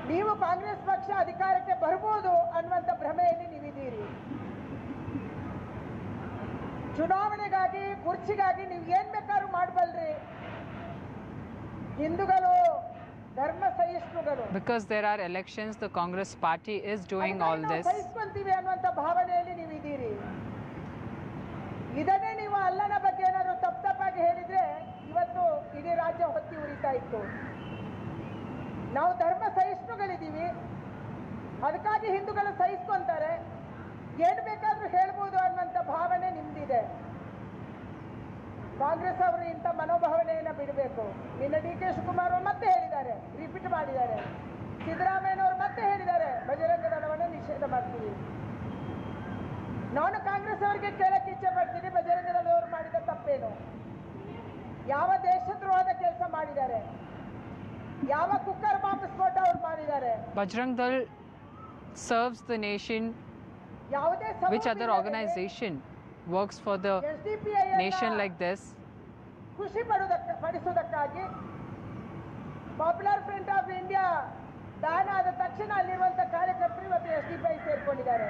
ನೀವು ಕಾಂಗ್ರೆಸ್ ಪಕ್ಷ ಅಧಿಕಾರಕ್ಕೆ ಬರ್ಬೋದು ಅನ್ನುವಂಥ ಭ್ರಮೆಯಲ್ಲಿ ನೀವಿದ್ದೀರಿ. ಚುನಾವಣೆಗಾಗಿ ಕುರ್ಚಿಗಾಗಿ ನೀವು ಏನ್ ಬೇಕಾದ್ರೂ ಮಾಡಬಲ್ರಿ. ಹಿಂದೂಗಳು ಧರ್ಮ ಸಹಿಷ್ಣುಗಳು. Because there are elections, the Congress party is doing all this. ಸಹಿಸ್ಕೊಂತೀವಿ ಅನ್ನುವಂಥ ಭಾವನೆಯಲ್ಲಿ ನೀವಿದ್ದೀರಿ. ಇದನ್ನೇ ನೀವು ಅಲ್ಲನ ಬಗ್ಗೆ ಏನಾದರೂ ತಪ್ಪಾಗಿ ಹೇಳಿದ್ರೆ ಇವತ್ತು ಇಡೀ ರಾಜ್ಯ ಹೊತ್ತಿ ಉರಿತಾ ಇತ್ತು. ನಾವು ಧರ್ಮ ಸಹಿಷ್ಣುಗಳಿದ್ದೀವಿ, ಅದಕ್ಕಾಗಿ ಹಿಂದೂಗಳು ಸಹಿಸ್ಕೊಂತಾರೆ, ಏನು ಬೇಕಾದ್ರೂ ಹೇಳ್ಬೋದು ಅನ್ನುವಂಥ ಭಾವನೆ ನಿಮ್ದಿದೆ. ಕಾಂಗ್ರೆಸ್ ಅವರು ಇಂಥ ಮನೋಭಾವನೆಯನ್ನು ಬಿಡಬೇಕು. ನಿನ್ನ ಡಿ.ಕೆ. ಶಿವಕುಮಾರ್ ಅವರು ಮತ್ತೆ ಹೇಳಿದ್ದಾರೆ, ರಿಪೀಟ್ ಮಾಡಿದ್ದಾರೆ. ಸಿದ್ದರಾಮಯ್ಯನವರು ಮತ್ತೆ ಹೇಳಿದ್ದಾರೆ, ಬಜರಂಗ ದಳವನ್ನು ನಿಷೇಧ ಮಾಡ್ತೀವಿ. ನಾನು ಕಾಂಗ್ರೆಸ್ ಅವರಿಗೆ ಕೇಳಕ್ಕೆ ಇಚ್ಛೆ ಪಡ್ತೀನಿ, ಬಜರಂಗ ದಳದವರು ಮಾಡಿದ ತಪ್ಪೇನು? ಯಾವ ದೇಶದ್ರೋಹದ ಕೆಲಸ ಮಾಡಿದ್ದಾರೆ? ಯಾವ ಕುಕ್ಕರ್ ಬಾಂಬ್ ಸ್ಫೋಟ ಅವರು ಮಾಡಿದ್ದಾರೆ? Bajrang Dal serves the nation. Which other organization works for the nation like this? ಖುಷಿ ಪಡಿಸುವುದಕ್ಕಾಗಿ popular front of India ban ಆದ ತಕ್ಷಣ ಅಲ್ಲಿರುವಂಥ ಕಾರ್ಯಕರ್ತರು ಇವತ್ತು SDPI ಸೇರ್ಕೊಂಡಿದ್ದಾರೆ.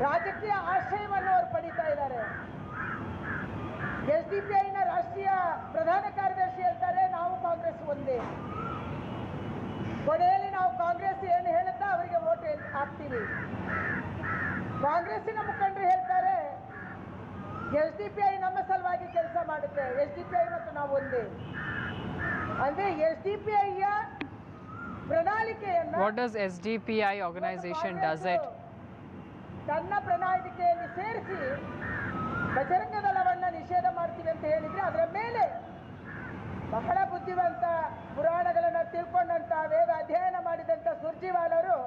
ರಾಜಕೀಯ ಆಶ್ರಯವನ್ನು ಅವರು ಪಡೀತಾ ಇದ್ದಾರೆ. SDPIನ ರಾಷ್ಟ್ರೀಯ ಪ್ರಧಾನ ಕಾರ್ಯದರ್ಶಿ ಹೇಳ್ತಾರೆ, ನಾವು ಕಾಂಗ್ರೆಸ್ ಒಂದೇ. ಕೊನೆಯಲ್ಲಿ ನಾವು ಕಾಂಗ್ರೆಸ್ ಏನು ಹೇಳುತ್ತಾ ಅವರಿಗೆ ವೋಟ್ ಹಾಕ್ತೀವಿ. ಕಾಂಗ್ರೆಸ್ಸಿನ ಮುಖಂಡರು ಹೇಳ್ತಾರೆ, SDPI ನಮ್ಮ ಸಲುವಾಗಿ ಕೆಲಸ ಮಾಡುತ್ತೆ, SDPI ಮತ್ತು ನಾವು ಒಂದೇ. ಅಂದ್ರೆ SDPIಯ ಪ್ರಣಾಳಿಕೆಯನ್ನು What does SDPI organization does it? ತನ್ನ ಪ್ರಣಾಳಿಕೆಯಲ್ಲಿ ಸೇರಿಸಿ ಬಜರಂಗ ದಳವನ್ನು ನಿಷೇಧ ಮಾಡ್ತೀವಿ ಅಂತ ಹೇಳಿದ್ರೆ ಅದರ ಮೇಲೆ ಬಹಳ ಬುದ್ಧಿವಂತ, ಪುರಾಣಗಳನ್ನು ತಿಳ್ಕೊಂಡಂತ, ವೇದ ಅಧ್ಯಯನ ಮಾಡಿದಂತ ಸುರ್ಜಿವಾಲರು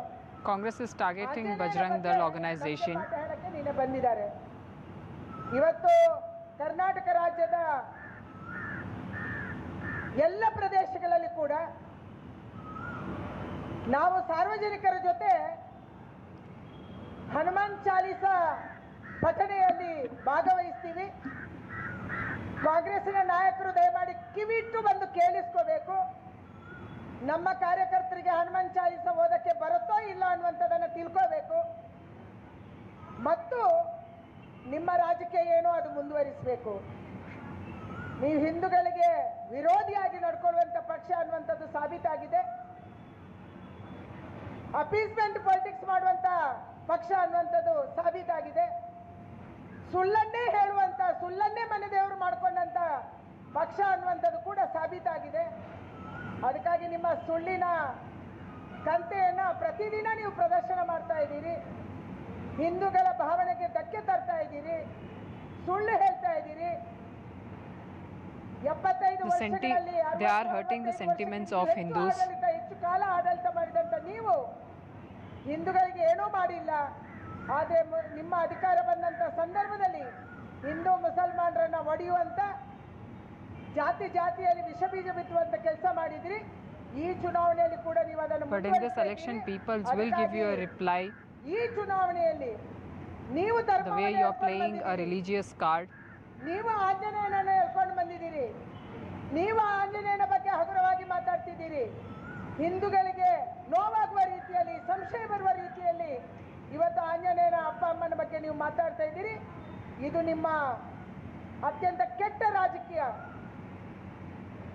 Congress is targeting Bajrang Dal organization. ನೀನೆ ಬಂದಿದ್ದಾರೆ. ಇವತ್ತು ಕರ್ನಾಟಕ ರಾಜ್ಯದ ಎಲ್ಲ ಪ್ರದೇಶಗಳಲ್ಲಿ ಕೂಡ ನಾವು ಸಾರ್ವಜನಿಕರ ಜೊತೆ ಹನುಮಾನ್ ಚಾಲೀಸ ಪಠಣೆಯಲ್ಲಿ ಭಾಗವಹಿಸ್ತೀವಿ. ಕಾಂಗ್ರೆಸ್ಸಿನ ನಾಯಕರು ದಯಮಾಡಿ ಕಿವಿಟ್ಟು ಬಂದು ಕೇಳಿಸ್ಕೋಬೇಕು. ನಮ್ಮ ಕಾರ್ಯಕರ್ತರಿಗೆ ಹನುಮಾನ್ ಚಾಲೀಸ ಓದಕ್ಕೆ ಬರುತ್ತೋ ಇಲ್ಲ ಅನ್ನುವಂಥದ್ದನ್ನು ತಿಳ್ಕೋಬೇಕು. ಮತ್ತು ನಿಮ್ಮ ರಾಜಕೀಯ ಏನೋ ಅದು ಮುಂದುವರಿಸಬೇಕು. ನೀವು ಹಿಂದೂಗಳಿಗೆ ವಿರೋಧಿಯಾಗಿ ನಡ್ಕೊಳ್ಳುವಂಥ ಪಕ್ಷ ಅನ್ನುವಂಥದ್ದು ಸಾಬೀತಾಗಿದೆ. ಅಪೀಸ್ಮೆಂಟ್ ಪಾಲಿಟಿಕ್ಸ್ ಮಾಡುವಂಥ ಪಕ್ಷ ಅನ್ನುವಂಥದ್ದು ಸಾಬೀತಾಗಿದೆ. ಸುಳ್ಳನ್ನೇ ಹೇಳುವಂಥ, ಸುಳ್ಳನ್ನೇ ಮನೆ ದೇವರು ಮಾಡಿಕೊಂಡಂಥ ಪಕ್ಷ ಅನ್ನುವಂಥದ್ದು ಕೂಡ ಸಾಬೀತಾಗಿದೆ. ಅದಕ್ಕಾಗಿ ನಿಮ್ಮ ಸುಳ್ಳಿನ ಕಂತೆಯನ್ನು ಪ್ರತಿದಿನ ನೀವು ಪ್ರದರ್ಶನ ಮಾಡ್ತಾ ಇದ್ದೀರಿ. ಹಿಂದೂಗಳ ಭಾವನೆಗೆ ಧಕ್ಕೆ ತರ್ತಾ ಇದ್ದೀರಿ, ಸುಳ್ಳು ಹೇಳ್ತಾ ಇದ್ದೀರಿ. 75 ವರ್ಷಗಳಲ್ಲಿ they are hurting the sentiments of Hindus. ಹೆಚ್ಚು ಕಾಲ ಆಡಳಿತ ಮಾಡಿದಂಥ ನೀವು ಹಿಂದೂಗಳಿಗೆ ಏನೂ ಮಾಡಿಲ್ಲ. ಆದರೆ ನಿಮ್ಮ ಅಧಿಕಾರ ಬಂದಂಥ ಸಂದರ್ಭದಲ್ಲಿ ಹಿಂದೂ ಮುಸಲ್ಮಾನರನ್ನ ಒಡೆಯುವಂತ, ಜಾತಿಯಲ್ಲಿ ವಿಷ ಬೀಜ ಬಿತ್ತುವಂತ ಕೆಲಸ ಮಾಡಿದ್ರಿ. ಈ ಚುನಾವಣೆಯಲ್ಲಿ ಕೂಡ ನೀವು ಅದನ್ನು But in this election, people will give you a reply. ಈ ಚುನಾವಣೆಯಲ್ಲಿ ನೀವು the way you are playing a religious card. ನೀವು ಆಂಜನೇಯನನ್ನು ಹೇಳ್ಕೊಂಡು ಬಂದಿದ್ದೀರಿ. ನೀವು ಆಂಜನೇಯನ ಬಗ್ಗೆ ಹಗುರವಾಗಿ ಮಾತಾಡ್ತಿದ್ದೀರಿ. ಹಿಂದೂಗಳಿಗೆ ನೋವಾಗುವ ರೀತಿಯಲ್ಲಿ, ಸಂಶಯ ಬರುವ ರೀತಿಯಲ್ಲಿ ಇವತ್ತು ಆಂಜನೇಯನ ಅಪ್ಪ ಅಮ್ಮನ ಬಗ್ಗೆ ನೀವು ಮಾತಾಡ್ತಾ ಇದ್ದೀರಿ. ಇದು ನಿಮ್ಮ ಅತ್ಯಂತ ಕೆಟ್ಟ ರಾಜಕೀಯ.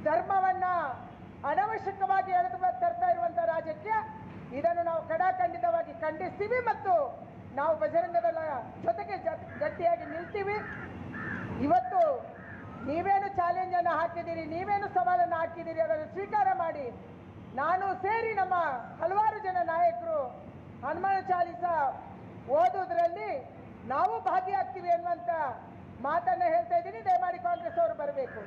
ಧರ್ಮವನ್ನ ಅನವಶ್ಯಕವಾಗಿ ಎಳೆದು ತರ್ತಾ ಇರುವಂಥ ರಾಜಕೀಯ. ಇದನ್ನು ನಾವು ಖಡಾಖಂಡಿತವಾಗಿ ಖಂಡಿಸ್ತೀವಿ ಮತ್ತು ನಾವು ಬಜರಂಗ ದಳ ಜೊತೆಗೆ ಗಟ್ಟಿಯಾಗಿ ನಿಲ್ತೀವಿ. ಇವತ್ತು ನೀವೇನು ಚಾಲೆಂಜನ್ನು ಹಾಕಿದ್ದೀರಿ, ನೀವೇನು ಸವಾಲನ್ನು ಹಾಕಿದ್ದೀರಿ, ಅದನ್ನು ಸ್ವೀಕಾರ ಮಾಡಿ ನಾನು ಸೇರಿ ನಮ್ಮ ಹಲವಾರು ಜನ ನಾಯಕರು ಹನುಮಾನ ಚಾಲೀಸ ಓದುವುದರಲ್ಲಿ ನಾವು ಭಾಗಿಯಾಗ್ತೀವಿ ಅನ್ನುವಂಥ ಮಾತನ್ನು ಹೇಳ್ತಾ ಇದ್ದೀನಿ. ದಯಮಾಡಿ ಕಾಂಗ್ರೆಸ್ ಅವರು ಬರಬೇಕು.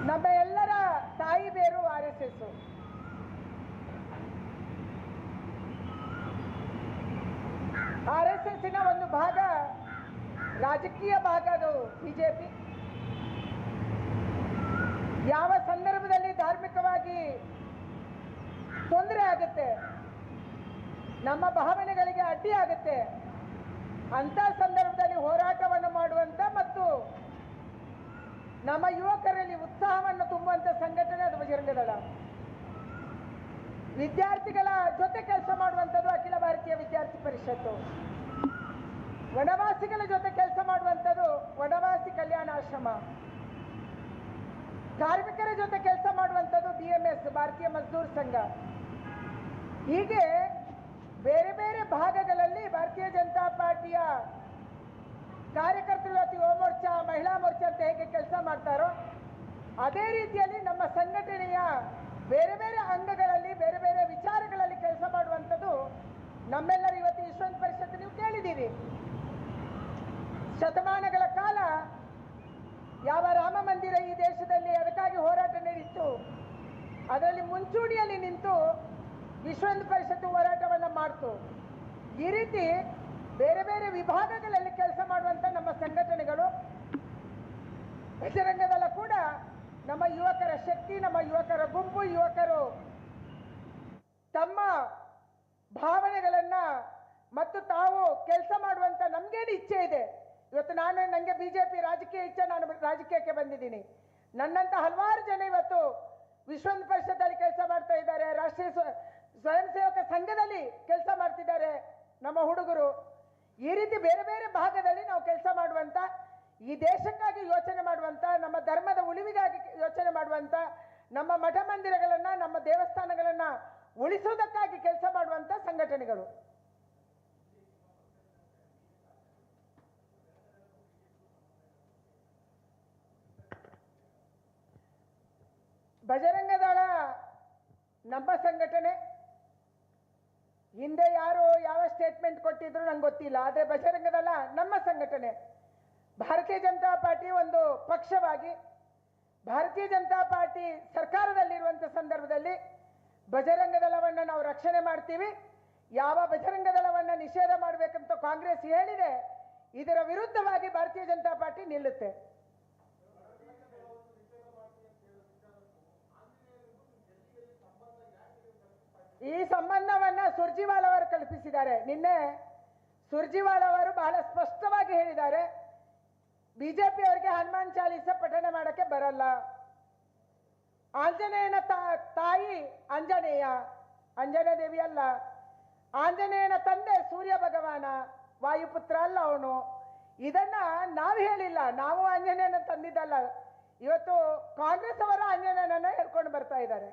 ನಮ್ಮ ಎಲ್ಲರ ತಾಯಿ ಬೇರು RSS. RSSನ ಒಂದು ಭಾಗ, ರಾಜಕೀಯ ಭಾಗ ಅದು ಬಿಜೆಪಿ. ಯಾವ ಸಂದರ್ಭದಲ್ಲಿ ಧಾರ್ಮಿಕವಾಗಿ ತೊಂದರೆ ಆಗುತ್ತೆ, ನಮ್ಮ ಭಾವನೆಗಳಿಗೆ ಅಡ್ಡಿ ಆಗುತ್ತೆ, ಅಂತ ಸಂದರ್ಭದಲ್ಲಿ ಹೋರಾಟವನ್ನು ಮಾಡುವಂತ ಮತ್ತು ನಮ್ಮ ಯುವಕರಲ್ಲಿ ಉತ್ಸಾಹವನ್ನು ತುಂಬುವಂಥ ಸಂಘಟನೆ ಅದು ಬಜರಂಗ ದಳ. ವಿದ್ಯಾರ್ಥಿಗಳ ಜೊತೆ ಕೆಲಸ ಮಾಡುವಂಥದ್ದು ಅಖಿಲ ಭಾರತೀಯ ವಿದ್ಯಾರ್ಥಿ ಪರಿಷತ್ತು. ವನವಾಸಿಗಳ ಜೊತೆ ಕೆಲಸ ಮಾಡುವಂಥದ್ದು ವನವಾಸಿ ಕಲ್ಯಾಣ ಆಶ್ರಮ. ಕಾರ್ಮಿಕರ ಜೊತೆ ಕೆಲಸ ಮಾಡುವಂಥದ್ದು BMS ಭಾರತೀಯ ಮಜ್ದೂರ್ ಸಂಘ. ಹೀಗೆ ಬೇರೆ ಬೇರೆ ಭಾಗಗಳಲ್ಲಿ ಭಾರತೀಯ ಜನತಾ ಪಾರ್ಟಿಯ ಕಾರ್ಯಕರ್ತರು ಇವತ್ತು ಯುವ ಮೋರ್ಚಾ, ಮಹಿಳಾ ಮೋರ್ಚಾ ಅಂತ ಹೇಗೆ ಕೆಲಸ ಮಾಡ್ತಾರೋ ಅದೇ ರೀತಿಯಲ್ಲಿ ನಮ್ಮ ಸಂಘಟನೆಯ ಬೇರೆ ಬೇರೆ ಅಂಗಗಳಲ್ಲಿ ಬೇರೆ ಬೇರೆ ವಿಚಾರಗಳಲ್ಲಿ ಕೆಲಸ ಮಾಡುವಂಥದ್ದು ನಮ್ಮೆಲ್ಲರೂ ಇವತ್ತು ವಿಶ್ವ ಪರಿಷತ್ ನೀವು ಕೇಳಿದ್ದೀರಿ. ಶತಮಾನಗಳ ಕಾಲ ಯಾವ ರಾಮ ಮಂದಿರ ಈ ದೇಶದಲ್ಲಿ ಅದಕ್ಕಾಗಿ ಹೋರಾಟ ನಡೆಯಿತು, ಅದರಲ್ಲಿ ಮುಂಚೂಣಿಯಲ್ಲಿ ನಿಂತು ವಿಶ್ವ ಪರಿಷತ್ತು ಹೋರಾಟವನ್ನು ಮಾಡ್ತು. ಈ ರೀತಿ ಬೇರೆ ಬೇರೆ ವಿಭಾಗಗಳಲ್ಲಿ ಕೆಲಸ ಮಾಡುವಂಥ ನಮ್ಮ ಸಂಘಟನೆಗಳು, ಬಜರಂಗ ದಳ ಕೂಡ ನಮ್ಮ ಯುವಕರ ಶಕ್ತಿ, ನಮ್ಮ ಯುವಕರ ಗುಂಪು, ಯುವಕರು ತಮ್ಮ ಭಾವನೆಗಳನ್ನು ಮತ್ತು ತಾವು ಕೆಲಸ ಮಾಡುವಂಥ ನಮಗೇನು ಇಚ್ಛೆ ಇದೆ. ಇವತ್ತು ನನಗೆ BJP ರಾಜಕೀಯ ಇಚ್ಛೆ, ನಾನು ರಾಜಕೀಯಕ್ಕೆ ಬಂದಿದ್ದೀನಿ. ನನ್ನಂಥ ಹಲವಾರು ಜನ ಇವತ್ತು ವಿಶ್ವ ಪರಿಷತ್ತಲ್ಲಿ ಕೆಲಸ ಮಾಡ್ತಾ ಇದ್ದಾರೆ, ರಾಷ್ಟ್ರೀಯ ಸ್ವಯಂ ಸೇವಕ ಸಂಘದಲ್ಲಿ ಕೆಲಸ ಮಾಡ್ತಿದ್ದಾರೆ ನಮ್ಮ ಹುಡುಗರು. ಈ ರೀತಿ ಬೇರೆ ಬೇರೆ ಭಾಗದಲ್ಲಿ ನಾವು ಕೆಲಸ ಮಾಡುವಂಥ, ಈ ದೇಶಕ್ಕಾಗಿ ಯೋಚನೆ ಮಾಡುವಂಥ, ನಮ್ಮ ಧರ್ಮದ ಉಳಿವಿಗಾಗಿ ಯೋಚನೆ ಮಾಡುವಂಥ, ನಮ್ಮ ಮಠ ಮಂದಿರಗಳನ್ನು, ನಮ್ಮ ದೇವಸ್ಥಾನಗಳನ್ನು ಉಳಿಸುವುದಕ್ಕಾಗಿ ಕೆಲಸ ಮಾಡುವಂಥ ಸಂಘಟನೆಗಳು. ಬಜರಂಗ ದಳ ನಮ್ಮ ಸಂಘಟನೆ. ಹಿಂದೆ ಯಾರು ಯಾವ ಸ್ಟೇಟ್ಮೆಂಟ್ ಕೊಟ್ಟಿದ್ರು ನಂಗೆ ಗೊತ್ತಿಲ್ಲ, ಆದರೆ ಬಜರಂಗ ದಳ ನಮ್ಮ ಸಂಘಟನೆ. ಭಾರತೀಯ ಜನತಾ ಪಾರ್ಟಿ ಒಂದು ಪಕ್ಷವಾಗಿ ಭಾರತೀಯ ಜನತಾ ಪಾರ್ಟಿ ಸರ್ಕಾರದಲ್ಲಿರುವಂಥ ಸಂದರ್ಭದಲ್ಲಿ ಬಜರಂಗ ದಳವನ್ನು ನಾವು ರಕ್ಷಣೆ ಮಾಡ್ತೀವಿ. ಯಾವ ಬಜರಂಗ ದಳವನ್ನು ನಿಷೇಧ ಮಾಡಬೇಕಂತ ಕಾಂಗ್ರೆಸ್ ಹೇಳಿದೆ, ಇದರ ವಿರುದ್ಧವಾಗಿ ಭಾರತೀಯ ಜನತಾ ಪಾರ್ಟಿ ನಿಲ್ಲುತ್ತೆ. ಈ ಸಂಬಂಧವನ್ನು ಸುರ್ಜಿವಾಲ್ ಅವರು ಕಲ್ಪಿಸಿದ್ದಾರೆ. ನಿನ್ನೆ ಸುರ್ಜಿವಾಲ್ ಅವರು ಬಹಳ ಸ್ಪಷ್ಟವಾಗಿ ಹೇಳಿದ್ದಾರೆ, BJP ಅವರಿಗೆ ಹನುಮಾನ್ ಚಾಲೀಸ ಪಠಣ ಮಾಡಕ್ಕೆ ಬರಲ್ಲ. ಆಂಜನೇಯನ ತಾಯಿ ಅಂಜನೇಯ ದೇವಿ ಅಲ್ಲ, ಆಂಜನೇಯನ ತಂದೆ ಸೂರ್ಯ ಭಗವಾನ, ವಾಯುಪುತ್ರ ಅಲ್ಲ ಅವನು. ಇದನ್ನ ನಾವು ಹೇಳಿಲ್ಲ, ನಾವು ಆಂಜನೇಯನ ತಂದಿದ್ದಲ್ಲ. ಇವತ್ತು ಕಾಂಗ್ರೆಸ್ ಅವರ ಆಂಜನೇಯನನ್ನ ಹೇಳ್ಕೊಂಡು ಬರ್ತಾ ಇದ್ದಾರೆ.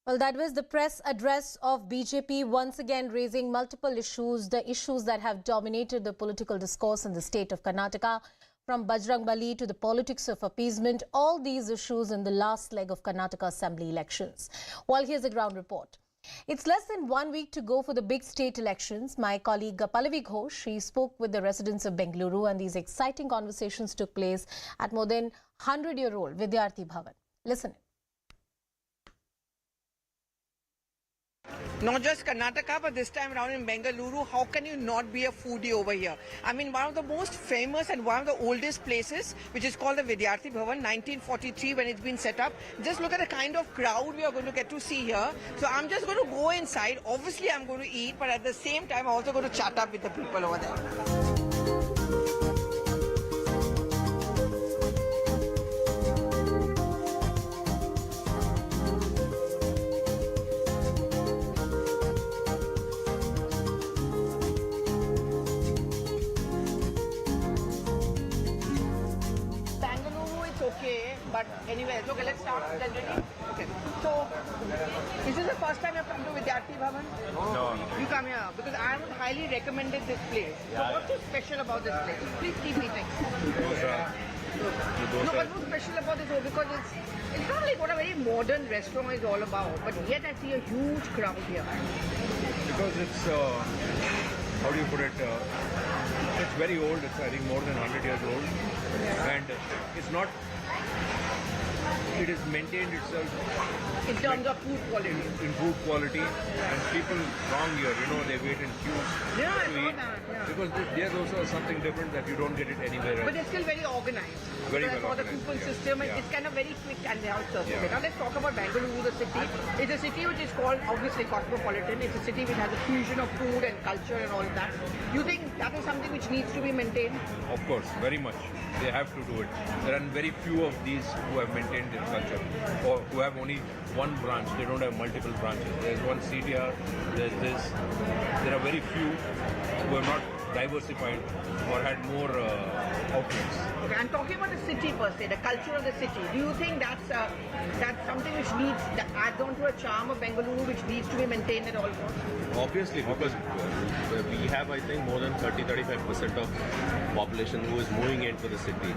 Well, that was the press address of BJP, once again raising multiple issues, the issues that have dominated the political discourse in the state of Karnataka, from Bajrang Bali to the politics of appeasement, all these issues in the last leg of Karnataka Assembly elections. Well, here's a ground report. It's less than 1 week to go for the big state elections. My colleague Pallavi Ghosh, she spoke with the residents of Bengaluru, and these exciting conversations took place at more than 100-year-old Vidyarthi Bhavan. Listen. Not just Karnataka, but this time around in Bengaluru, how can you not be a foodie over here? I mean, one of the most famous and one of the oldest places, which is called the Vidyarthi Bhavan, 1943 when it's been set up. Just look at the kind of crowd we are going to get to see here. So I'm just going to go inside. Obviously, I'm going to eat, but at the same time, I'm also going to chat up with the people over there. But anyway, okay, let's start. Okay. So, is this the first time you've come to Vidyarthi Bhavan? No. You come here because I would highly recommended this place. So, what's so special about this place? Please keep eating. Dosa. No, what's so special about this? Because it's not like what a very modern restaurant is all about, but yet I see a huge crowd here. Because it's, how do you put it? It's very old. It's, I think, more than 100 years old. And it's not it has maintained itself in terms of food quality. In food quality, and people wrong here, they wait in queues Yeah, I to saw eat. that. Yeah. Because there's also something different that you don't get it anywhere else. But it's still very organized. Very so well for the organized, coupon yeah. system, Yeah. it's kind of very quick and they all serve. Yeah. Okay, now let's talk about Bengaluru, the city. It's a city which is called obviously cosmopolitan. It's a city which has a fusion of food and culture and all that. You think that is something which needs to be maintained? Of course, very much. They have to do it. There are very few of these who have maintained their culture, or who have only one branch. They don't have multiple branches. There's one CTR, there's this. There are very few who have not diversified or had more outlets. Okay, I'm talking about the city per se, the culture of the city. Do you think that's something which needs, that adds on to a charm of Bengaluru which needs to be maintained at all costs? Obviously, because we have, I think, more than 30-35% of population who is moving into the city.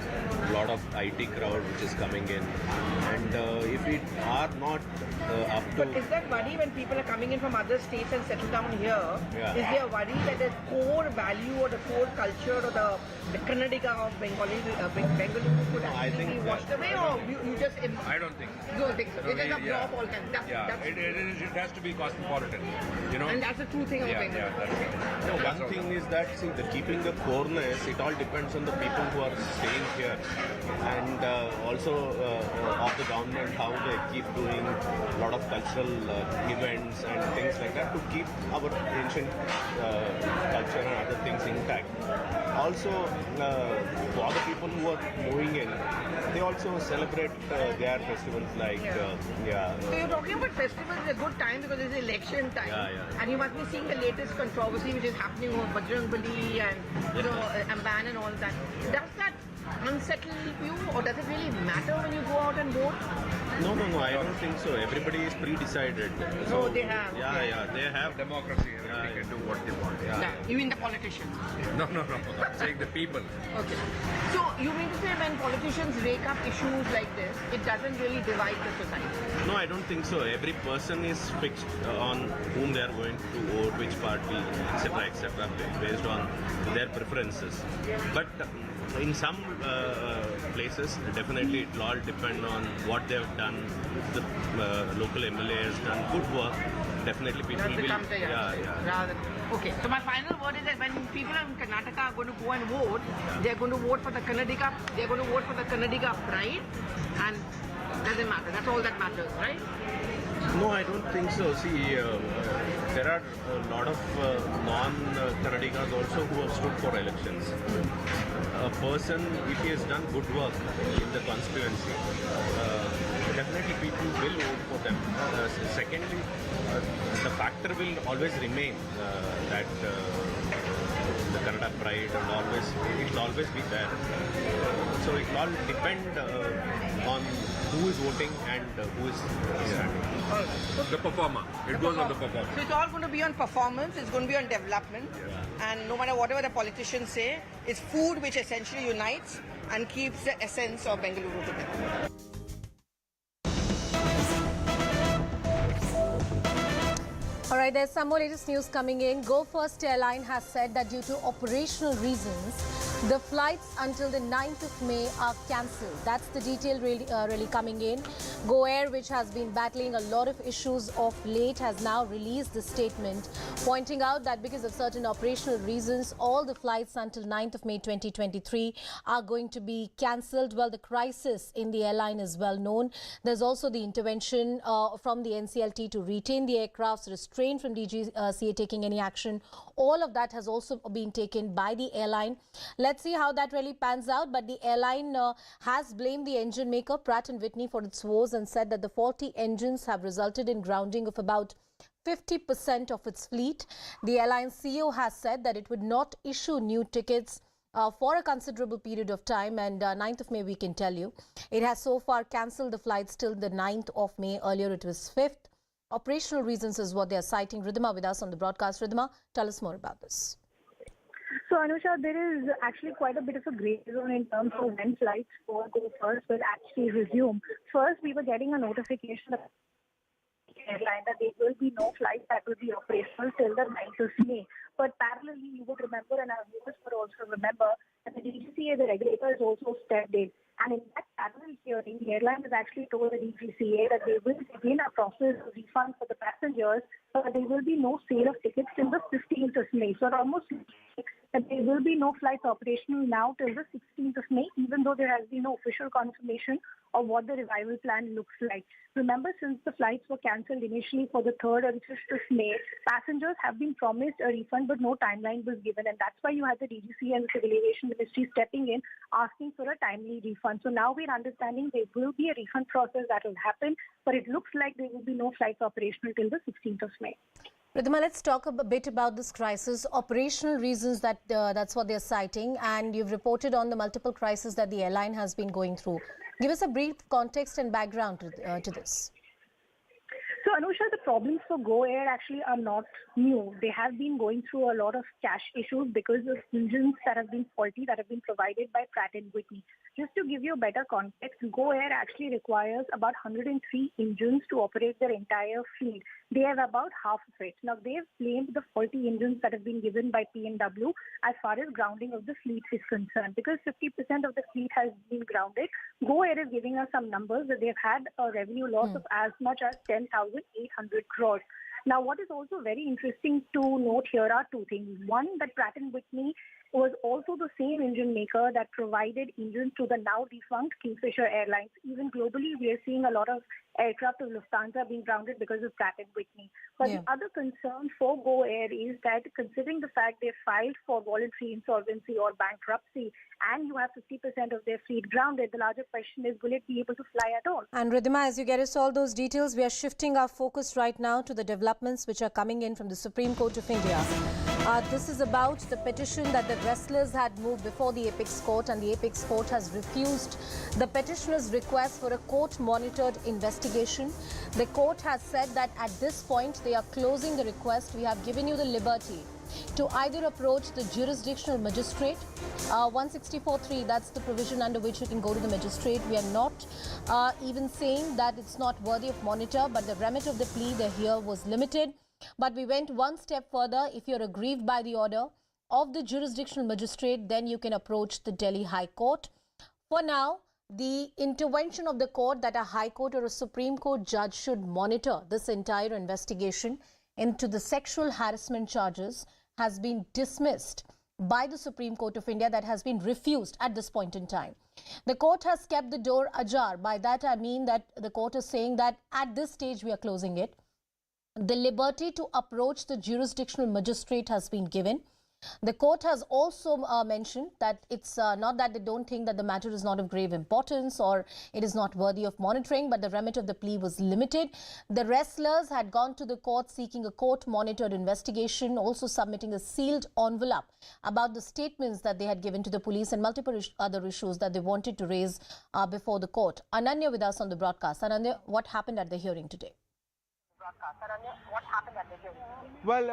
A lot of IT crowd which is coming in, and if we are not up to... But is that worry when people are coming in from other states and settle down here? Yeah. Is there a worry that the core value or the core culture or the Kannadiga of Bengaluru could actually be washed away, or you just... I don't think so. You don't think so? No, It is a yeah. blob all kind. It has to be cosmopolitan, And that's the true thing about Bengaluru. No, That's one all. thing is that, see, keeping the coreness, it all depends on the people who are staying here, and also of the government, how they keep doing a lot of cultural events and things like that to keep our ancient culture and other things intact. Also, for the people who are moving in, they also celebrate their festivals like, So you're talking about festivals is a good time because it's election time. Yeah. And you must be seeing the latest controversy which is happening with Bajrangbali and Amban and all that. Does that unsettle you, or does it really matter when you go out and vote? No, I don't think so. Everybody is pre-decided. No, they have. Yeah, they have. Democracy, everybody can do what they want. You mean the politicians? No, I'm saying the people. Okay. So you mean to say when politicians rake up issues like this, it doesn't really divide the society? No, I don't think so. Every person is fixed on whom they are going to vote, which party, etc., based on their preferences. But in some places, definitely it will all depend on what they have done. If the local MLA has done good work, definitely people will... Okay, so my final word is that when people in Karnataka are going to go and vote, they're going to vote for the Kannadiga, they're going to vote for the Kannadiga pride, and doesn't matter. That's all that matters, right? No, I don't think so. See, there are a lot of non-Kannadigas also who have stood for elections. A person, if he has done good work in the constituency, definitely people will vote for them. Secondly, the factor will always remain that the Kannada pride and it will always be there. So it will all depend on who is voting and who is standing. The performer. It goes on the performer. So it's all going to be on performance, it's going to be on development, and no matter whatever the politicians say, it's food which essentially unites and keeps the essence of Bengaluru together. All right, there's some more latest news coming in. Go First Airline has said that due to operational reasons, the flights until the 9th of May are cancelled. That's the detail really coming in. Go Air, which has been battling a lot of issues of late, has now released the statement pointing out that because of certain operational reasons, all the flights until 9th of May 2023 are going to be cancelled. Well, the crisis in the airline is well known. There's also the intervention from the NCLT to retain the aircrafts, restrain from DGCA taking any action. All of that has also been taken by the airline. Let's see how that really pans out. But the airline has blamed the engine maker Pratt & Whitney for its woes and said that the faulty engines have resulted in grounding of about 50% of its fleet. The airline CEO has said that it would not issue new tickets for a considerable period of time, and 9th of May we can tell you. It has so far cancelled the flights till the 9th of May. Earlier it was 5th. Operational reasons is what they are citing. Ridhima with us on the broadcast. Ridhima, tell us more about this. So, Anusha, there is actually quite a bit of a gray zone in terms of when flights for Go First will actually resume. First, we were getting a notification of airline that there will be no flight that will be operational till the 9th of May. But parallelly, you would remember, and our viewers would also remember, that the DGCA, the regulator, has also stepped in. And in that parallel hearing, the airline has actually told the DGCA that they will begin a process of refund for the passengers, but there will be no sale of tickets till the 15th of May. So it almost that there will be no flights operational now till the 16th of May, even though there has been no official confirmation of what the revival plan looks like. Remember, since the flights were cancelled initially for the 3rd and 5th of May, passengers have been promised a refund, but no timeline was given. And that's why you had the DGC and the Civil Aviation Ministry stepping in, asking for a timely refund. So now we're understanding there will be a refund process that will happen, but it looks like there will be no flights operational till the 16th of May. Pradima, let's talk a bit about this crisis. Operational reasons, that's what they're citing, and you've reported on the multiple crises that the airline has been going through. Give us a brief context and background to this. So, Anusha, the problems for Go Air actually are not new. They have been going through a lot of cash issues because of engines that have been faulty that have been provided by Pratt & Whitney. Just to give you a better context, Go Air actually requires about 103 engines to operate their entire fleet. They have about half of it. Now, they've blamed the faulty engines that have been given by P&W as far as grounding of the fleet is concerned. Because 50% of the fleet has been grounded, Go Air is giving us some numbers that they've had a revenue loss of as much as 10,800 crores. Now, what is also very interesting to note here are two things. One, that Pratt & Whitney was also the same engine maker that provided engines to the now defunct Kingfisher Airlines. Even globally, we are seeing a lot of aircraft of Lufthansa being grounded because of Pratt & Whitney. But the other concern for Go Air is that considering the fact they filed for voluntary insolvency or bankruptcy and you have 50% of their fleet grounded, the larger question is, will it be able to fly at all? And Ridhima, as you get us all those details, we are shifting our focus right now to the developments which are coming in from the Supreme Court of India. This is about the petition that the wrestlers had moved before the Apex Court, and the Apex Court has refused the petitioner's request for a court-monitored investigation. The court has said that at this point they are closing the request. We have given you the liberty to either approach the jurisdictional magistrate, 164.3, that's the provision under which you can go to the magistrate. We are not even saying that it's not worthy of monitor, but the remit of the plea there here was limited. But we went one step further. If you're aggrieved by the order of the jurisdictional magistrate, then you can approach the Delhi High Court. For now, the intervention of the court that a High Court or a Supreme Court judge should monitor this entire investigation into the sexual harassment charges has been dismissed by the Supreme Court of India. That has been refused at this point in time. The court has kept the door ajar. By that I mean that the court is saying that at this stage we are closing it. The liberty to approach the jurisdictional magistrate has been given. The court has also mentioned that it's not that they don't think that the matter is not of grave importance or it is not worthy of monitoring, but the remit of the plea was limited. The wrestlers had gone to the court seeking a court-monitored investigation, also submitting a sealed envelope about the statements that they had given to the police and multiple other issues that they wanted to raise before the court. Ananya with us on the broadcast. Ananya, what happened at the hearing today? Well,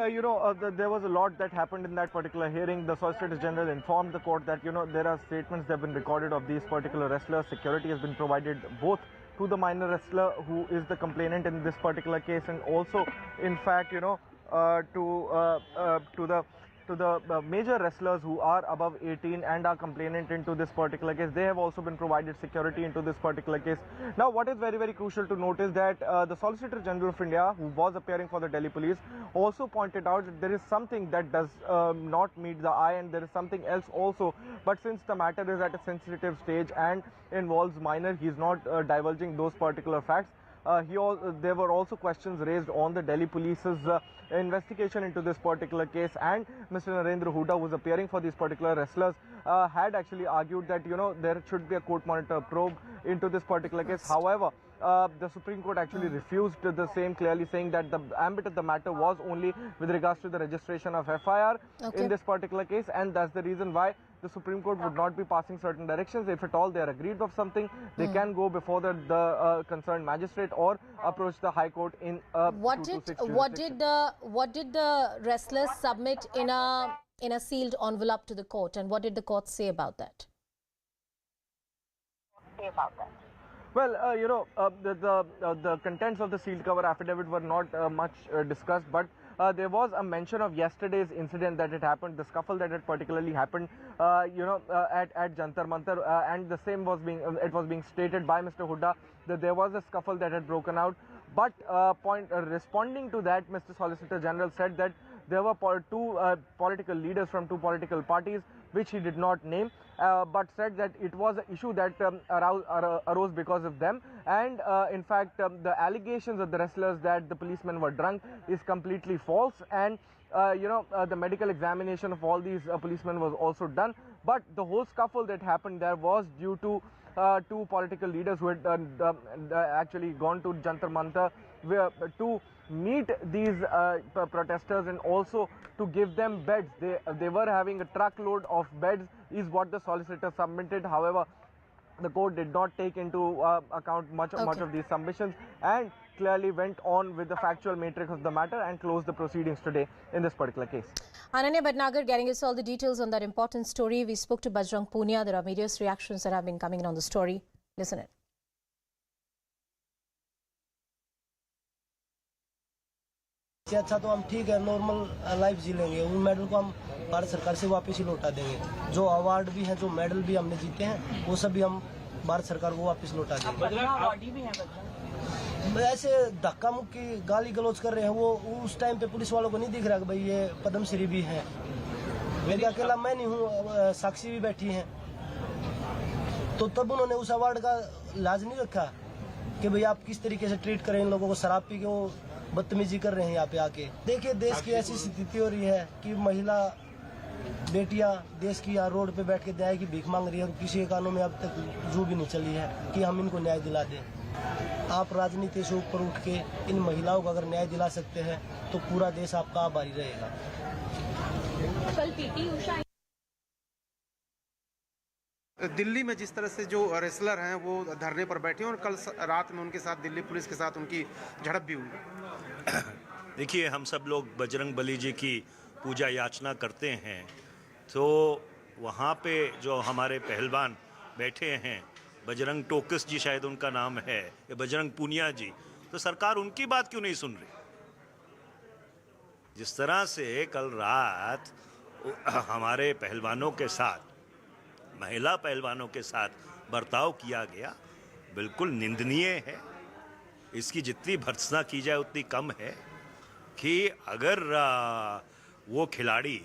there was a lot that happened in that particular hearing. The Solicitor General informed the court that, there are statements that have been recorded of these particular wrestlers. Security has been provided both to the minor wrestler who is the complainant in this particular case, and also, in fact, to the major wrestlers who are above 18 and are complainant into this particular case. They have also been provided security into this particular case. Now, what is very, very crucial to note is that the Solicitor General of India, who was appearing for the Delhi police, also pointed out that there is something that does not meet the eye, and there is something else also. But since the matter is at a sensitive stage and involves minor, he is not divulging those particular facts. There were also questions raised on the Delhi police's investigation into this particular case, and Mr. Narendra Hooda, who was appearing for these particular wrestlers, had actually argued that there should be a court monitor probe into this particular case. However, the Supreme Court actually refused the same, clearly saying that the ambit of the matter was only with regards to the registration of FIR in this particular case, and that's the reason why the Supreme Court would not be passing certain directions. If at all they are agreed of something, they can go before the concerned magistrate or approach the High Court in what did the wrestlers submit in a sealed envelope to the court, and what did the court say about that? Well, the contents of the sealed cover affidavit were not much discussed, but there was a mention of yesterday's incident that had happened, the scuffle that had particularly happened, at Jantar Mantar, and the same was being stated by Mr. Hooda that there was a scuffle that had broken out. But responding to that, Mr. Solicitor General said that there were two political leaders from two political parties, which he did not name, but said that it was an issue that arose because of them. And in fact, the allegations of the wrestlers that the policemen were drunk is completely false. And the medical examination of all these policemen was also done. But the whole scuffle that happened there was due to two political leaders who had actually gone to Jantar Mantar to meet these protesters and also to give them beds. They were having a truckload of beds is what the solicitor submitted. However, the court did not take into account much of these submissions and clearly went on with the factual matrix of the matter and closed the proceedings today in this particular case. Ananya Bhatnagar getting us all the details on that important story. We spoke to Bajrang Punia. There are various reactions that have been coming in on the story. Listen it. अच्छा तो हम ठीक है, normal life जी लेंगे। उन medal को हम भारत सरकार से वापस ही लौटा देंगे। जो अवार्ड भी हैं, जो मेडल भी हमने जीते हैं, वो सब भी हम भारत सरकार को वापस लौटा देंगे। ऐसे धक्का मुक्की गाली गलौज कर रहे हैं, वो उस टाइम पे पुलिस वालों को नहीं दिख रहा कि भाई ये पद्मश्री भी हैं। मेरे अकेला मैं नहीं हूँ, साक्षी भी बैठी हैं। तो तब उन्होंने उस अवार्ड का लाज नहीं रखा कि भाई आप किस तरीके से ट्रीट करें इन लोगों को। शराब पी के वो बदतमीजी कर रहे हैं यहाँ पे आके। देखिए देश की ऐसी स्थिति हो रही है कि महिला बेटियां देश की यहाँ रोड पे बैठ के न्याय की भीख मांग रही है और किसी के कानों में अब तक जू भी नहीं चली है कि हम इनको न्याय दिला दें। आप राजनीति से ऊपर उठ के इन महिलाओं को अगर न्याय दिला सकते हैं तो पूरा देश आपका आभारी रहेगा। कल पीटी उषा दिल्ली में जिस तरह से जो रेसलर हैं वो धरने पर बैठे हैं और कल रात में उनके साथ दिल्ली पुलिस के साथ उनकी झड़प भी हुई। देखिए, हम सब लोग बजरंग बली जी की पूजा याचना करते हैं, तो वहाँ पे जो हमारे पहलवान बैठे हैं, बजरंग टोकस जी शायद उनका नाम है, या बजरंग पूनिया जी, तो सरकार उनकी बात क्यों नहीं सुन रही? जिस तरह से कल रात हमारे पहलवानों के साथ, महिला पहलवानों के साथ बर्ताव किया गया, बिल्कुल निंदनीय है। इसकी जितनी भर्त्सना की जाए उतनी कम है कि अगर वो खिलाड़ी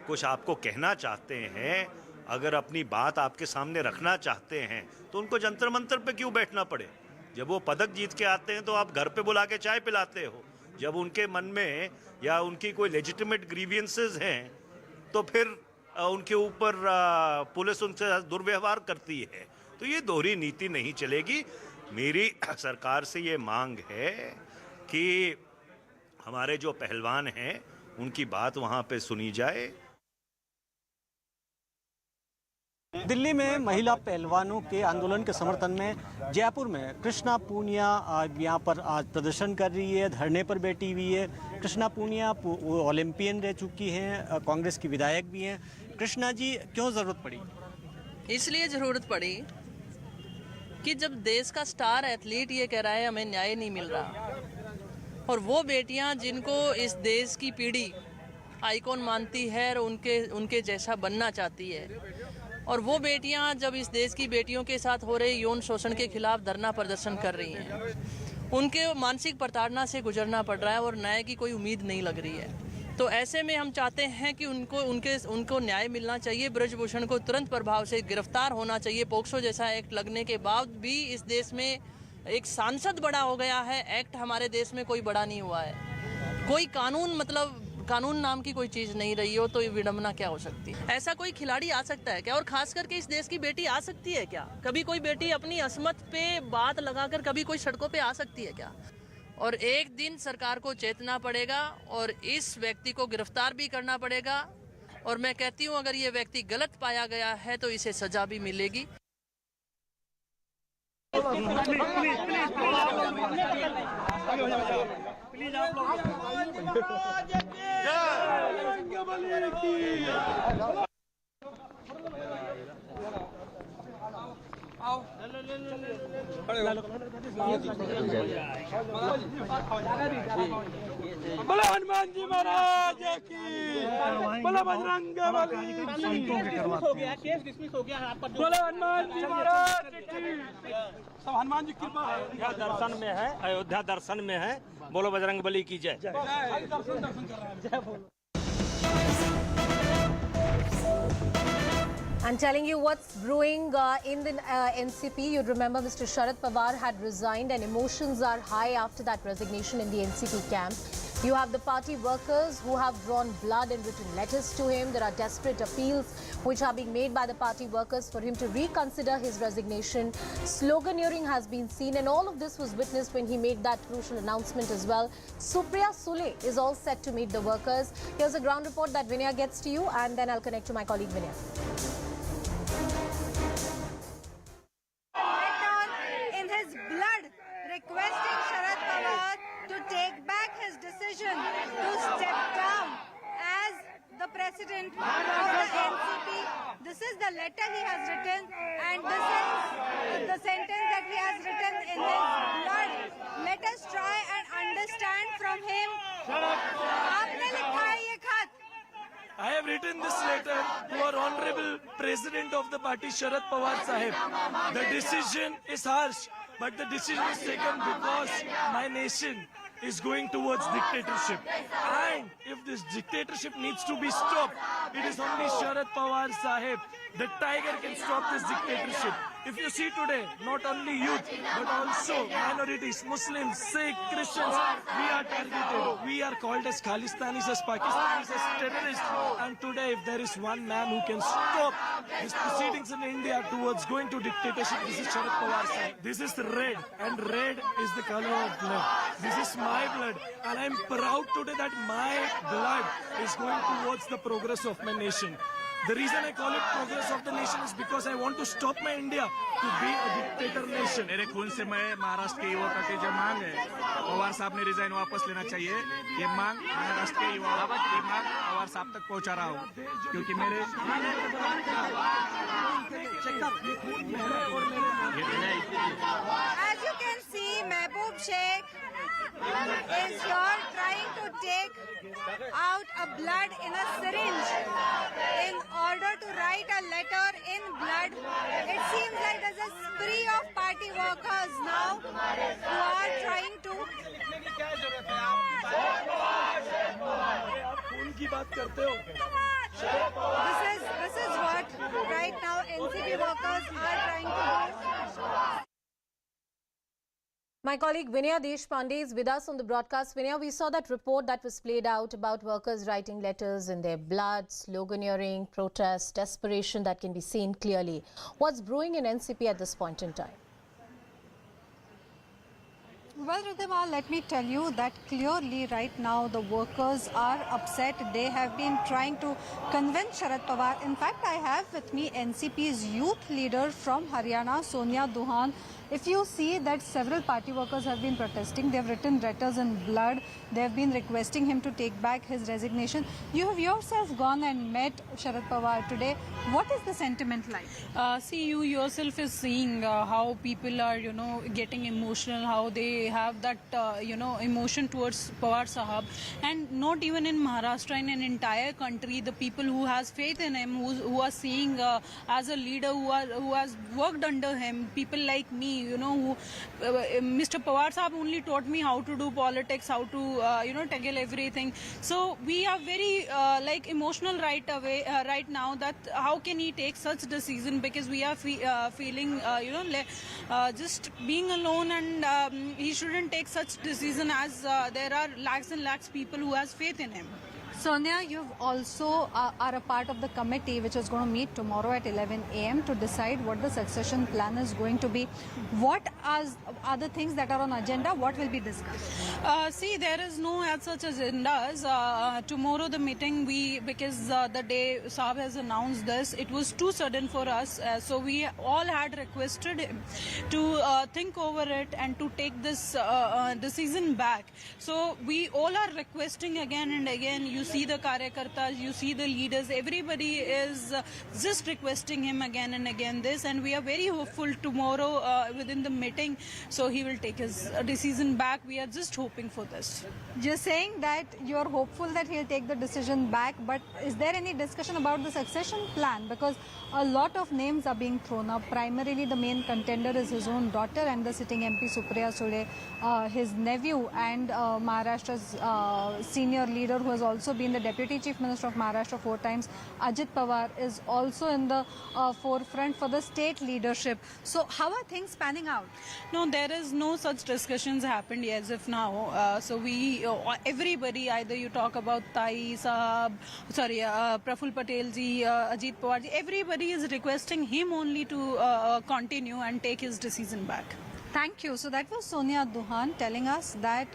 कुछ आपको कहना चाहते हैं, अगर अपनी बात आपके सामने रखना चाहते हैं, तो उनको जंतर मंतर पे क्यों बैठना पड़े? जब वो पदक जीत के आते हैं तो आप घर पे बुला के चाय पिलाते हो। जब उनके मन में या उनकी कोई लेजिटिमेट ग्रीवियंसेस हैं तो फिर उनके ऊपर पुलिस उनसे दुर्व्यवहार करती है। तो ये दोहरी नीति नहीं चलेगी। मेरी सरकार से ये मांग है कि हमारे जो पहलवान हैं उनकी बात वहाँ पे सुनी जाए। दिल्ली में महिला पहलवानों के आंदोलन के समर्थन में जयपुर में कृष्णा पूनिया यहाँ पर आज प्रदर्शन कर रही है, धरने पर बैठी हुई है। कृष्णा पूनिया ओलंपियन रह चुकी हैं, कांग्रेस की विधायक भी हैं। कृष्णा जी, क्यों ज़रूरत पड़ी? इसलिए ज़रूरत पड़ी कि जब देश का स्टार एथलीट ये कह रहा है हमें न्याय नहीं मिल रहा, और वो बेटियां जिनको इस देश की पीढ़ी आइकॉन मानती है और उनके जैसा बनना चाहती है, और वो बेटियां जब इस देश की बेटियों के साथ हो रहे यौन शोषण के खिलाफ धरना प्रदर्शन कर रही हैं, उनके मानसिक प्रताड़ना से गुजरना पड़ रहा है और न्याय की कोई उम्मीद नहीं लग रही है। तो ऐसे में हम चाहते हैं कि उनको न्याय मिलना चाहिए। ब्रजभूषण को तुरंत प्रभाव से गिरफ्तार होना चाहिए। पोक्सो जैसा एक्ट लगने के बाद भी इस देश में एक सांसद बड़ा हो गया है, एक्ट हमारे देश में कोई बड़ा नहीं हुआ है। कोई कानून, मतलब कानून नाम की कोई चीज़ नहीं रही हो तो ये विडंबना क्या हो सकती है? ऐसा कोई खिलाड़ी आ सकता है क्या? और खास करके इस देश की बेटी आ सकती है क्या? कभी कोई बेटी अपनी असमत पे बात लगाकर कभी कोई सड़कों पे आ सकती है क्या? और एक दिन सरकार को चेतना पड़ेगा और इस व्यक्ति को गिरफ्तार भी करना पड़ेगा। और मैं कहती हूँ अगर ये व्यक्ति गलत पाया गया है तो इसे सजा भी मिलेगी। बोलो हनुमान जी महाराज की, बोलो बजरंग बली की, बोलो हनुमान जी महाराज की। सब हनुमान जी की कृपा है। दर्शन में है, अयोध्या दर्शन में है। बोलो बजरंग बली की जय। दर्शन कर रहे हैं। I'm telling you what's brewing in the NCP. You'd remember Mr. Sharad Pawar had resigned and emotions are high after that resignation in the NCP camp. You have the party workers who have drawn blood and written letters to him. There are desperate appeals which are being made by the party workers for him to reconsider his resignation. Sloganeering has been seen, and all of this was witnessed when he made that crucial announcement as well. Supriya Sule is all set to meet the workers. Here's a ground report that Vinaya gets to you, and then I'll connect to my colleague Vinaya. In his blood, requesting Sharad Pawar to take back his decision to step down as the president of the NCP. This is the letter he has written, and this is the sentence that he has written in his blood. Let us try and understand from him. आपने लिखा है ये खत. I have written this letter to our honorable president of the party, Sharad Pawar Sahib. The decision is harsh, but the decision is taken because my nation is going towards dictatorship. And if this dictatorship needs to be stopped, it is only Sharad Pawar Sahib, the tiger, can stop this dictatorship. If you see today, not only youth, but also minorities, Muslims, Sikh, Christians, we are targeted. We are called as Khalistanis, as Pakistanis, as terrorists. And today, if there is one man who can stop these proceedings in India towards going to dictatorship, this is Sharad Pawar Sahib. This is red, and red is the color of blood. This is my blood, and I am proud today that my blood is going towards the progress of my nation. The reason I call it progress of the nation is because I want to stop my India to be a dictator nation. मेरे खून से मैं महाराष्ट्र के युवाओं की जो मांग है, पवार साहब ने रिजाइन वापस लेना चाहिए। ये मांग महाराष्ट्र के युवाओं की मांग पवार साहब तक पहुंचा रहा हूँ, क्योंकि मेरे As you can see, Mehboob Sheikh is here trying to take out a blood in a syringe in order to write a letter in blood. It seems like there's a spree of party workers now who are trying to. This is what right now NCP workers are trying to do. My colleague Vinaya Deshpande is with us on the broadcast. Vinaya, we saw that report that was played out about workers writing letters in their blood, sloganeering, protest, desperation that can be seen clearly. What's brewing in NCP at this point in time? Well, Ridhima, let me tell you that clearly right now the workers are upset. They have been trying to convince Sharad Pawar. In fact, I have with me NCP's youth leader from Haryana, Sonia Duhan. If you see that several party workers have been protesting, they have written letters in blood, they have been requesting him to take back his resignation. You have yourself gone and met Sharad Pawar today. What is the sentiment like? See, you yourself is seeing how people are, getting emotional, how they have that, emotion towards Pawar Sahab. And not even in Maharashtra, in an entire country, the people who has faith in him, who are seeing as a leader, who has worked under him, people like me, Mr. Pawar Sahab only taught me how to do politics, how to, tackle everything. So we are very, emotional right now that how can he take such decision, because we are feeling, just being alone, and he shouldn't take such decision as there are lakhs and lakhs people who has faith in him. Sonia, you also are a part of the committee which is going to meet tomorrow at 11 a.m. to decide what the succession plan is going to be. What are the things that are on agenda? What will be discussed? See, there is no as such agendas. Tomorrow the meeting, because the day Saab has announced this, it was too sudden for us. So we all had requested him to think over it and to take this decision back. So we all are requesting again and again. You see the karyakartas, you see the leaders, everybody is just requesting him again and again this, and we are very hopeful tomorrow within the meeting, so he will take his decision back. We are just hoping for this. You're saying that you're hopeful that he'll take the decision back, but is there any discussion about the succession plan? Because a lot of names are being thrown up. Primarily, the main contender is his own daughter and the sitting MP Supriya Sule, his nephew and Maharashtra's senior leader who has also been the Deputy Chief Minister of Maharashtra 4 times, Ajit Pawar, is also in the forefront for the state leadership. So how are things panning out? No, there is no such discussions happened as of now. So we, everybody, either you talk about Tai Sahab, sorry, Praful Patel ji, Ajit Pawar ji, everybody is requesting him only to continue and take his decision back. Thank you. So that was Sonia Duhan telling us that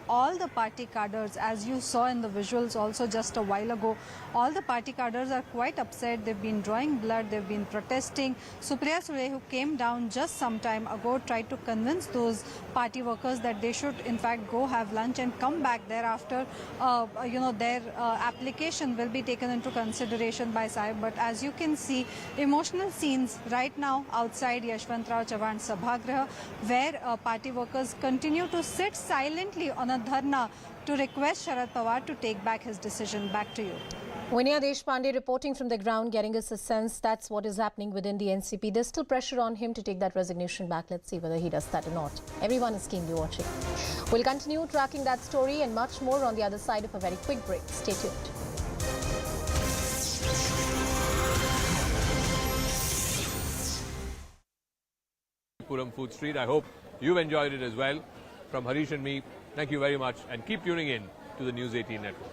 all the party cadres, as you saw in the visuals also just a while ago, all the party cadres are quite upset. They've been drawing blood, they've been protesting. Supriya Sule, who came down just some time ago, tried to convince those party workers that they should in fact go have lunch and come back thereafter. Their application will be taken into consideration by Sahib. But as you can see, emotional scenes right now outside Yashwantrao Chavan Sabhagraha, where party workers continue to sit silently on a dharna to request Sharad Pawar to take back his decision. Back to you. Winya Deshpande reporting from the ground, getting us a sense that's what is happening within the NCP. There's still pressure on him to take that resignation back. Let's see whether he does that or not. Everyone is keenly watching. We'll continue tracking that story and much more on the other side of a very quick break. Stay tuned. Puram Food Street. I hope you've enjoyed it as well. From Harish and me, thank you very much and keep tuning in to the News 18 network.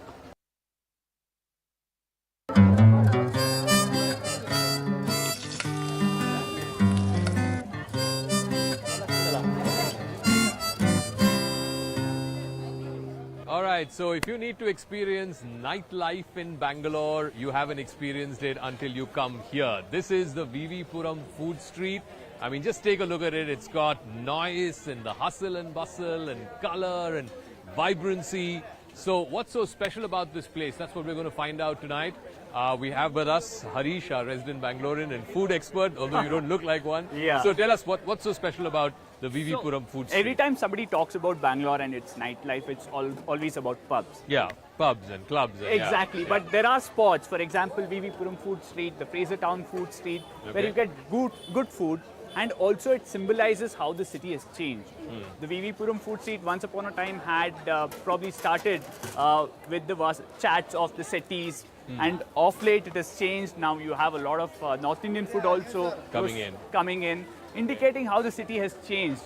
Alright, so if you need to experience nightlife in Bangalore, you haven't experienced it until you come here. This is the VV Puram Food Street. I mean, just take a look at it. It's got noise and the hustle and bustle and color and vibrancy. So what's so special about this place? That's what we're going to find out tonight. We have with us Harish, our resident Bangalorean and food expert, although you don't look like one. Yeah. So tell us what's so special about the VV Puram Food Street. Every time somebody talks about Bangalore and its nightlife, it's always about pubs. Yeah, pubs and clubs. And exactly, yeah. But there are spots, for example, VV Puram Food Street, the Fraser Town Food Street, where you get good food. And also it symbolizes how the city has changed. The VV Puram Food Street once upon a time had probably started with the chats of the settees. And off late it has changed. Now you have a lot of North Indian food also coming in, indicating how the city has changed.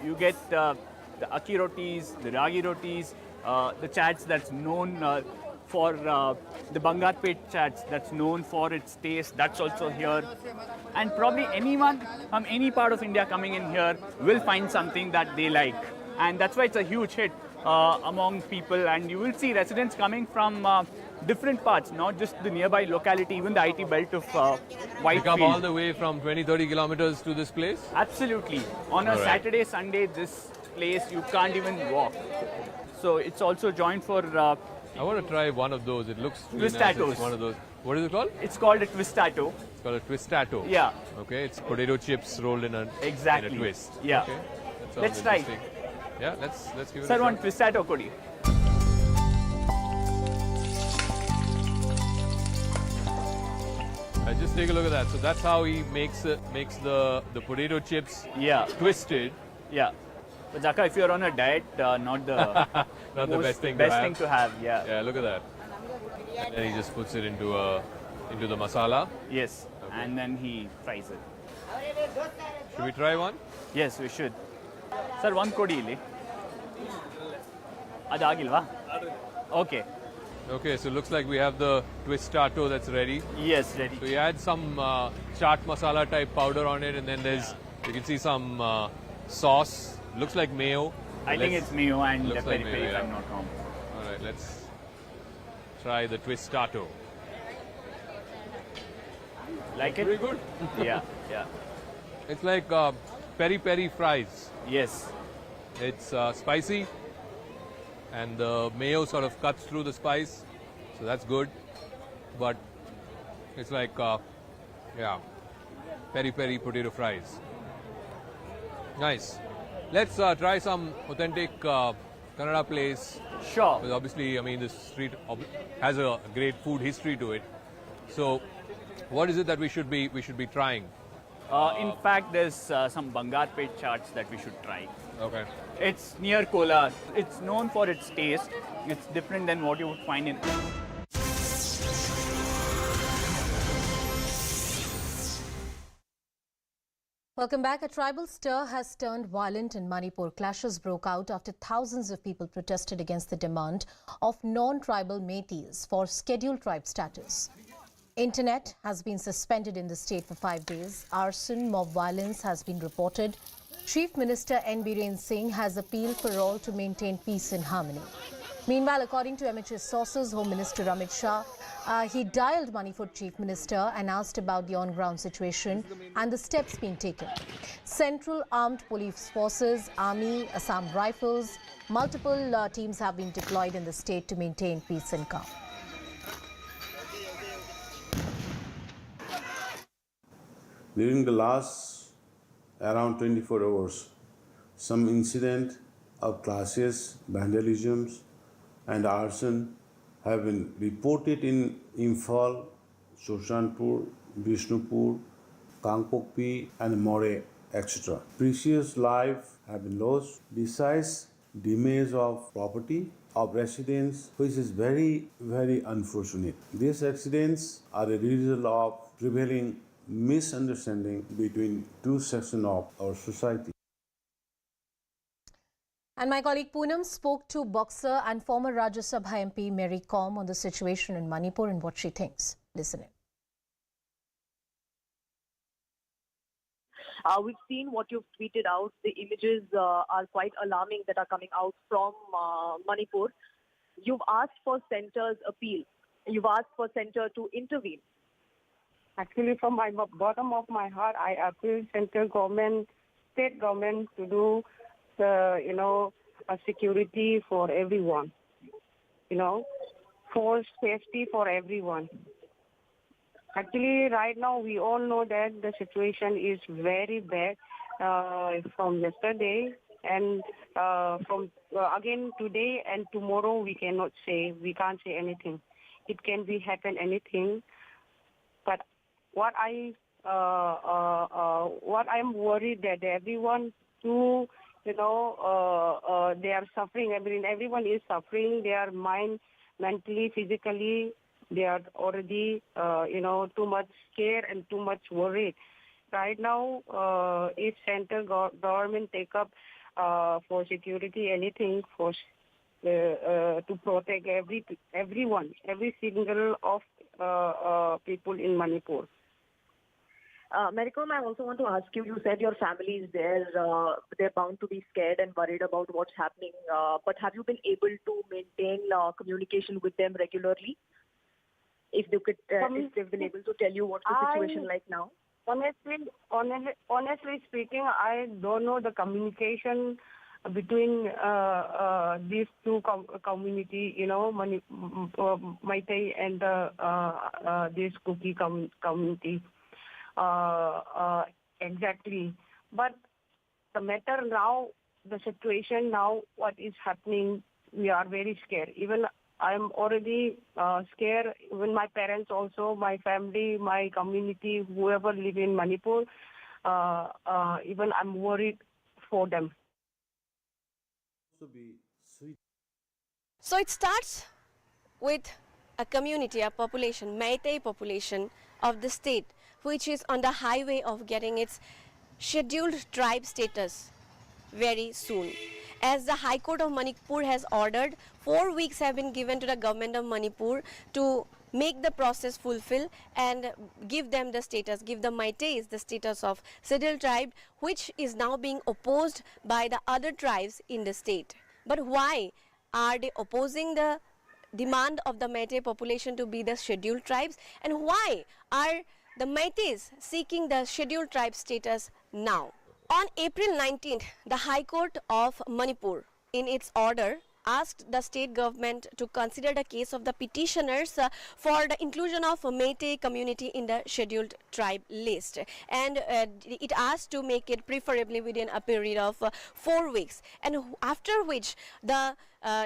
You get the akki rotis, the ragi rotis, the chats that's known for the Bangarpet chats that's known for its taste, that's also here. And probably anyone from any part of India coming in here will find something that they like. And that's why it's a huge hit among people. And you will see residents coming from different parts, not just the nearby locality, even the IT belt of Whitefield. You come all the way from 20-30 kilometers to this place? Absolutely. On a Saturday, Sunday, this place you can't even walk. So it's also joined for... I want to try one of those. It looks really Twistatos. nice. It's one of those. What is it called? It's called a twistato. It's called a twistato. Yeah. Okay, it's potato chips rolled in a twist. Yeah. Okay. Let's try. Yeah, let's give it a Sir, try. one twistato kodi. Just take a look at that. So that's how he makes the potato chips twisted. Yeah. But Jaka, if you're on a diet, not the not the best thing to have. Yeah. Yeah, look at that. And then he just puts it into the masala. Yes. Okay. And then he fries it. Should we try one? Yes, we should. Sir, one kodi illi. Adu agilva? Okay. Okay, so it looks like we have the twistato that's ready. Yes, ready. So you add some chaat masala type powder on it, and then you can see some sauce. Looks like mayo. I think it's mayo and looks peri like peri, mayo, if I'm not wrong. All right, let's try the twistato. Like it? Pretty good. Yeah, yeah. It's like peri peri fries. Yes. It's spicy, and the mayo sort of cuts through the spice. So that's good. But it's like, yeah, peri-peri potato fries. Nice. Let's try some authentic Kannada place. Sure. Because obviously, I mean, this street has a great food history to it. So, what is it that we should be trying? In fact, there's some Bangarpet charts that we should try. Okay. It's near Kolar. It's known for its taste. It's different than what you would find in. Welcome back. A tribal stir has turned violent in Manipur. Clashes broke out after thousands of people protested against the demand of non-tribal Métis for scheduled tribe status. Internet has been suspended in the state for 5 days. Arson, mob violence has been reported. Chief Minister N. Biren Singh has appealed for all to maintain peace and harmony. Meanwhile, according to MHS sources, Home Minister Amit Shah, he dialed Manipur Chief Minister and asked about the on-ground situation and the steps being taken. Central Armed Police Forces, Army, Assam Rifles, multiple teams have been deployed in the state to maintain peace and calm. During the last around 24 hours, some incident of clashes, vandalisms and arson have been reported in Imphal, Shoshanpur, Bishnupur, Kangpokpi and More, etc. Precious lives have been lost besides damage of property of residents, which is very, very unfortunate. These accidents are a result of prevailing misunderstanding between two sections of our society. And my colleague Poonam spoke to boxer and former Rajya Sabha MP Mary Kom on the situation in Manipur and what she thinks. Listen in. We've seen what you've tweeted out. The images are quite alarming that are coming out from Manipur. You've asked for centre's appeal. You've asked for centre to intervene. Actually, from my bottom of my heart, I appeal central government, state government to do a security for everyone. For safety for everyone. Actually, right now we all know that the situation is very bad from yesterday and from again today and tomorrow we can't say anything. It can be happen anything. But what I'm worried that everyone too, they are suffering. Everyone is suffering. They are mentally, physically. They are already, too much scared and too much worried. Right now, if central government take up for security anything for to protect everyone, every single of people in Manipur. Maricom, I also want to ask you, you said your family is there, they're bound to be scared and worried about what's happening, but have you been able to maintain communication with them regularly? If they could, if they've been able to tell you what's the situation like now? Honestly speaking, I don't know the communication between these two community, Meitei and this Kuki community. Exactly. But the matter now, the situation now, what is happening, we are very scared. Even I'm already scared, even my parents also, my family, my community, whoever live in Manipur, even I'm worried for them. So it starts with a community, a population, Meitei population of the state, which is on the highway of getting its scheduled tribe status very soon. As the High Court of Manipur has ordered, 4 weeks have been given to the government of Manipur to make the process fulfill and give them the status, give the Meiteis the status of scheduled tribe, which is now being opposed by the other tribes in the state. But why are they opposing the demand of the Meitei population to be the scheduled tribes, and why are the Meiteis seeking the scheduled tribe status now? On April 19th, the High Court of Manipur, in its order, asked the state government to consider the case of the petitioners for the inclusion of Meitei community in the scheduled tribe list, and it asked to make it preferably within a period of 4 weeks, and after which the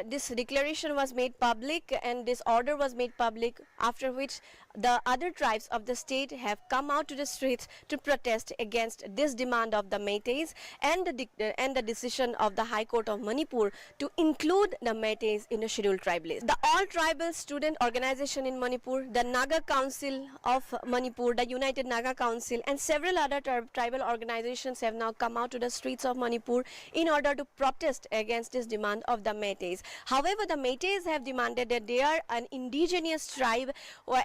this declaration was made public and this order was made public, after which the other tribes of the state have come out to the streets to protest against this demand of the Meiteis and the decision of the High Court of Manipur to include the Meiteis in the scheduled tribe list. The All Tribal Student Organization in Manipur, the Naga Council of Manipur, the United Naga Council and several other tribal organizations have now come out to the streets of Manipur in order to protest against this demand of the Meiteis. However, the Meiteis have demanded that they are an indigenous tribe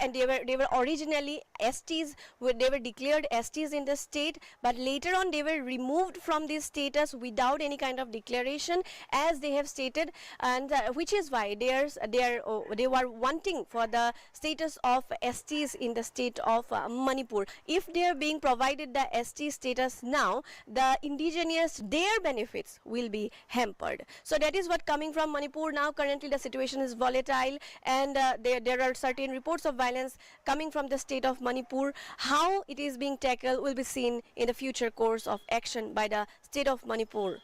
and they were originally STs, they were declared STs in the state, but later on they were removed from this status without any kind of declaration, as they have stated, and which is why they were wanting for the status of STs in the state of Manipur. If they are being provided the ST status now, the indigenous, their benefits will be hampered. So that is what coming from Manipur now. Currently the situation is volatile, and there are certain reports of violence coming from the state of Manipur. How it is being tackled will be seen in the future course of action by the state of Manipur.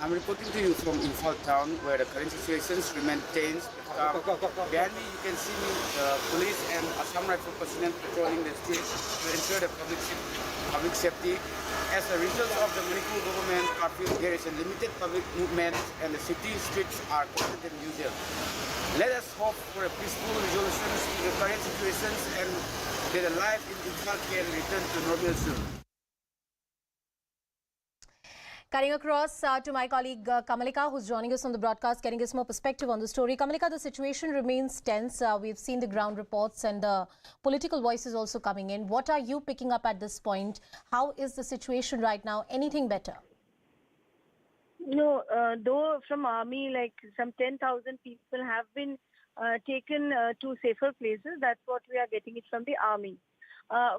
I'm reporting to you from Imphal town, where the current situations remain tense. Behind me, you can see police and Assam Rifle personnel patrolling the streets to ensure the public safety. As a result of the Manipur government curfew, there is a limited public movement and the city streets are quieter than usual. Let us hope for a peaceful resolution to the current situations and that the life in Imphal can return to normal soon. Cutting across to my colleague Kamalika, who's joining us on the broadcast, getting us more perspective on the story. Kamalika, the situation remains tense. We've seen the ground reports and the political voices also coming in. What are you picking up at this point? How is the situation right now? Anything better? No, though from army, like some 10,000 people have been taken to safer places. That's what we are getting it from the army.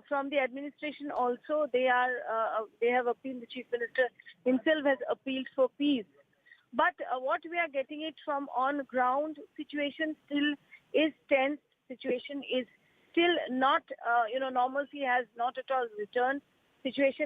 From the administration also, they have appealed, the Chief Minister himself has appealed for peace. But what we are getting it from on ground, situation still is tense, situation is still not, normalcy has not at all returned. Situation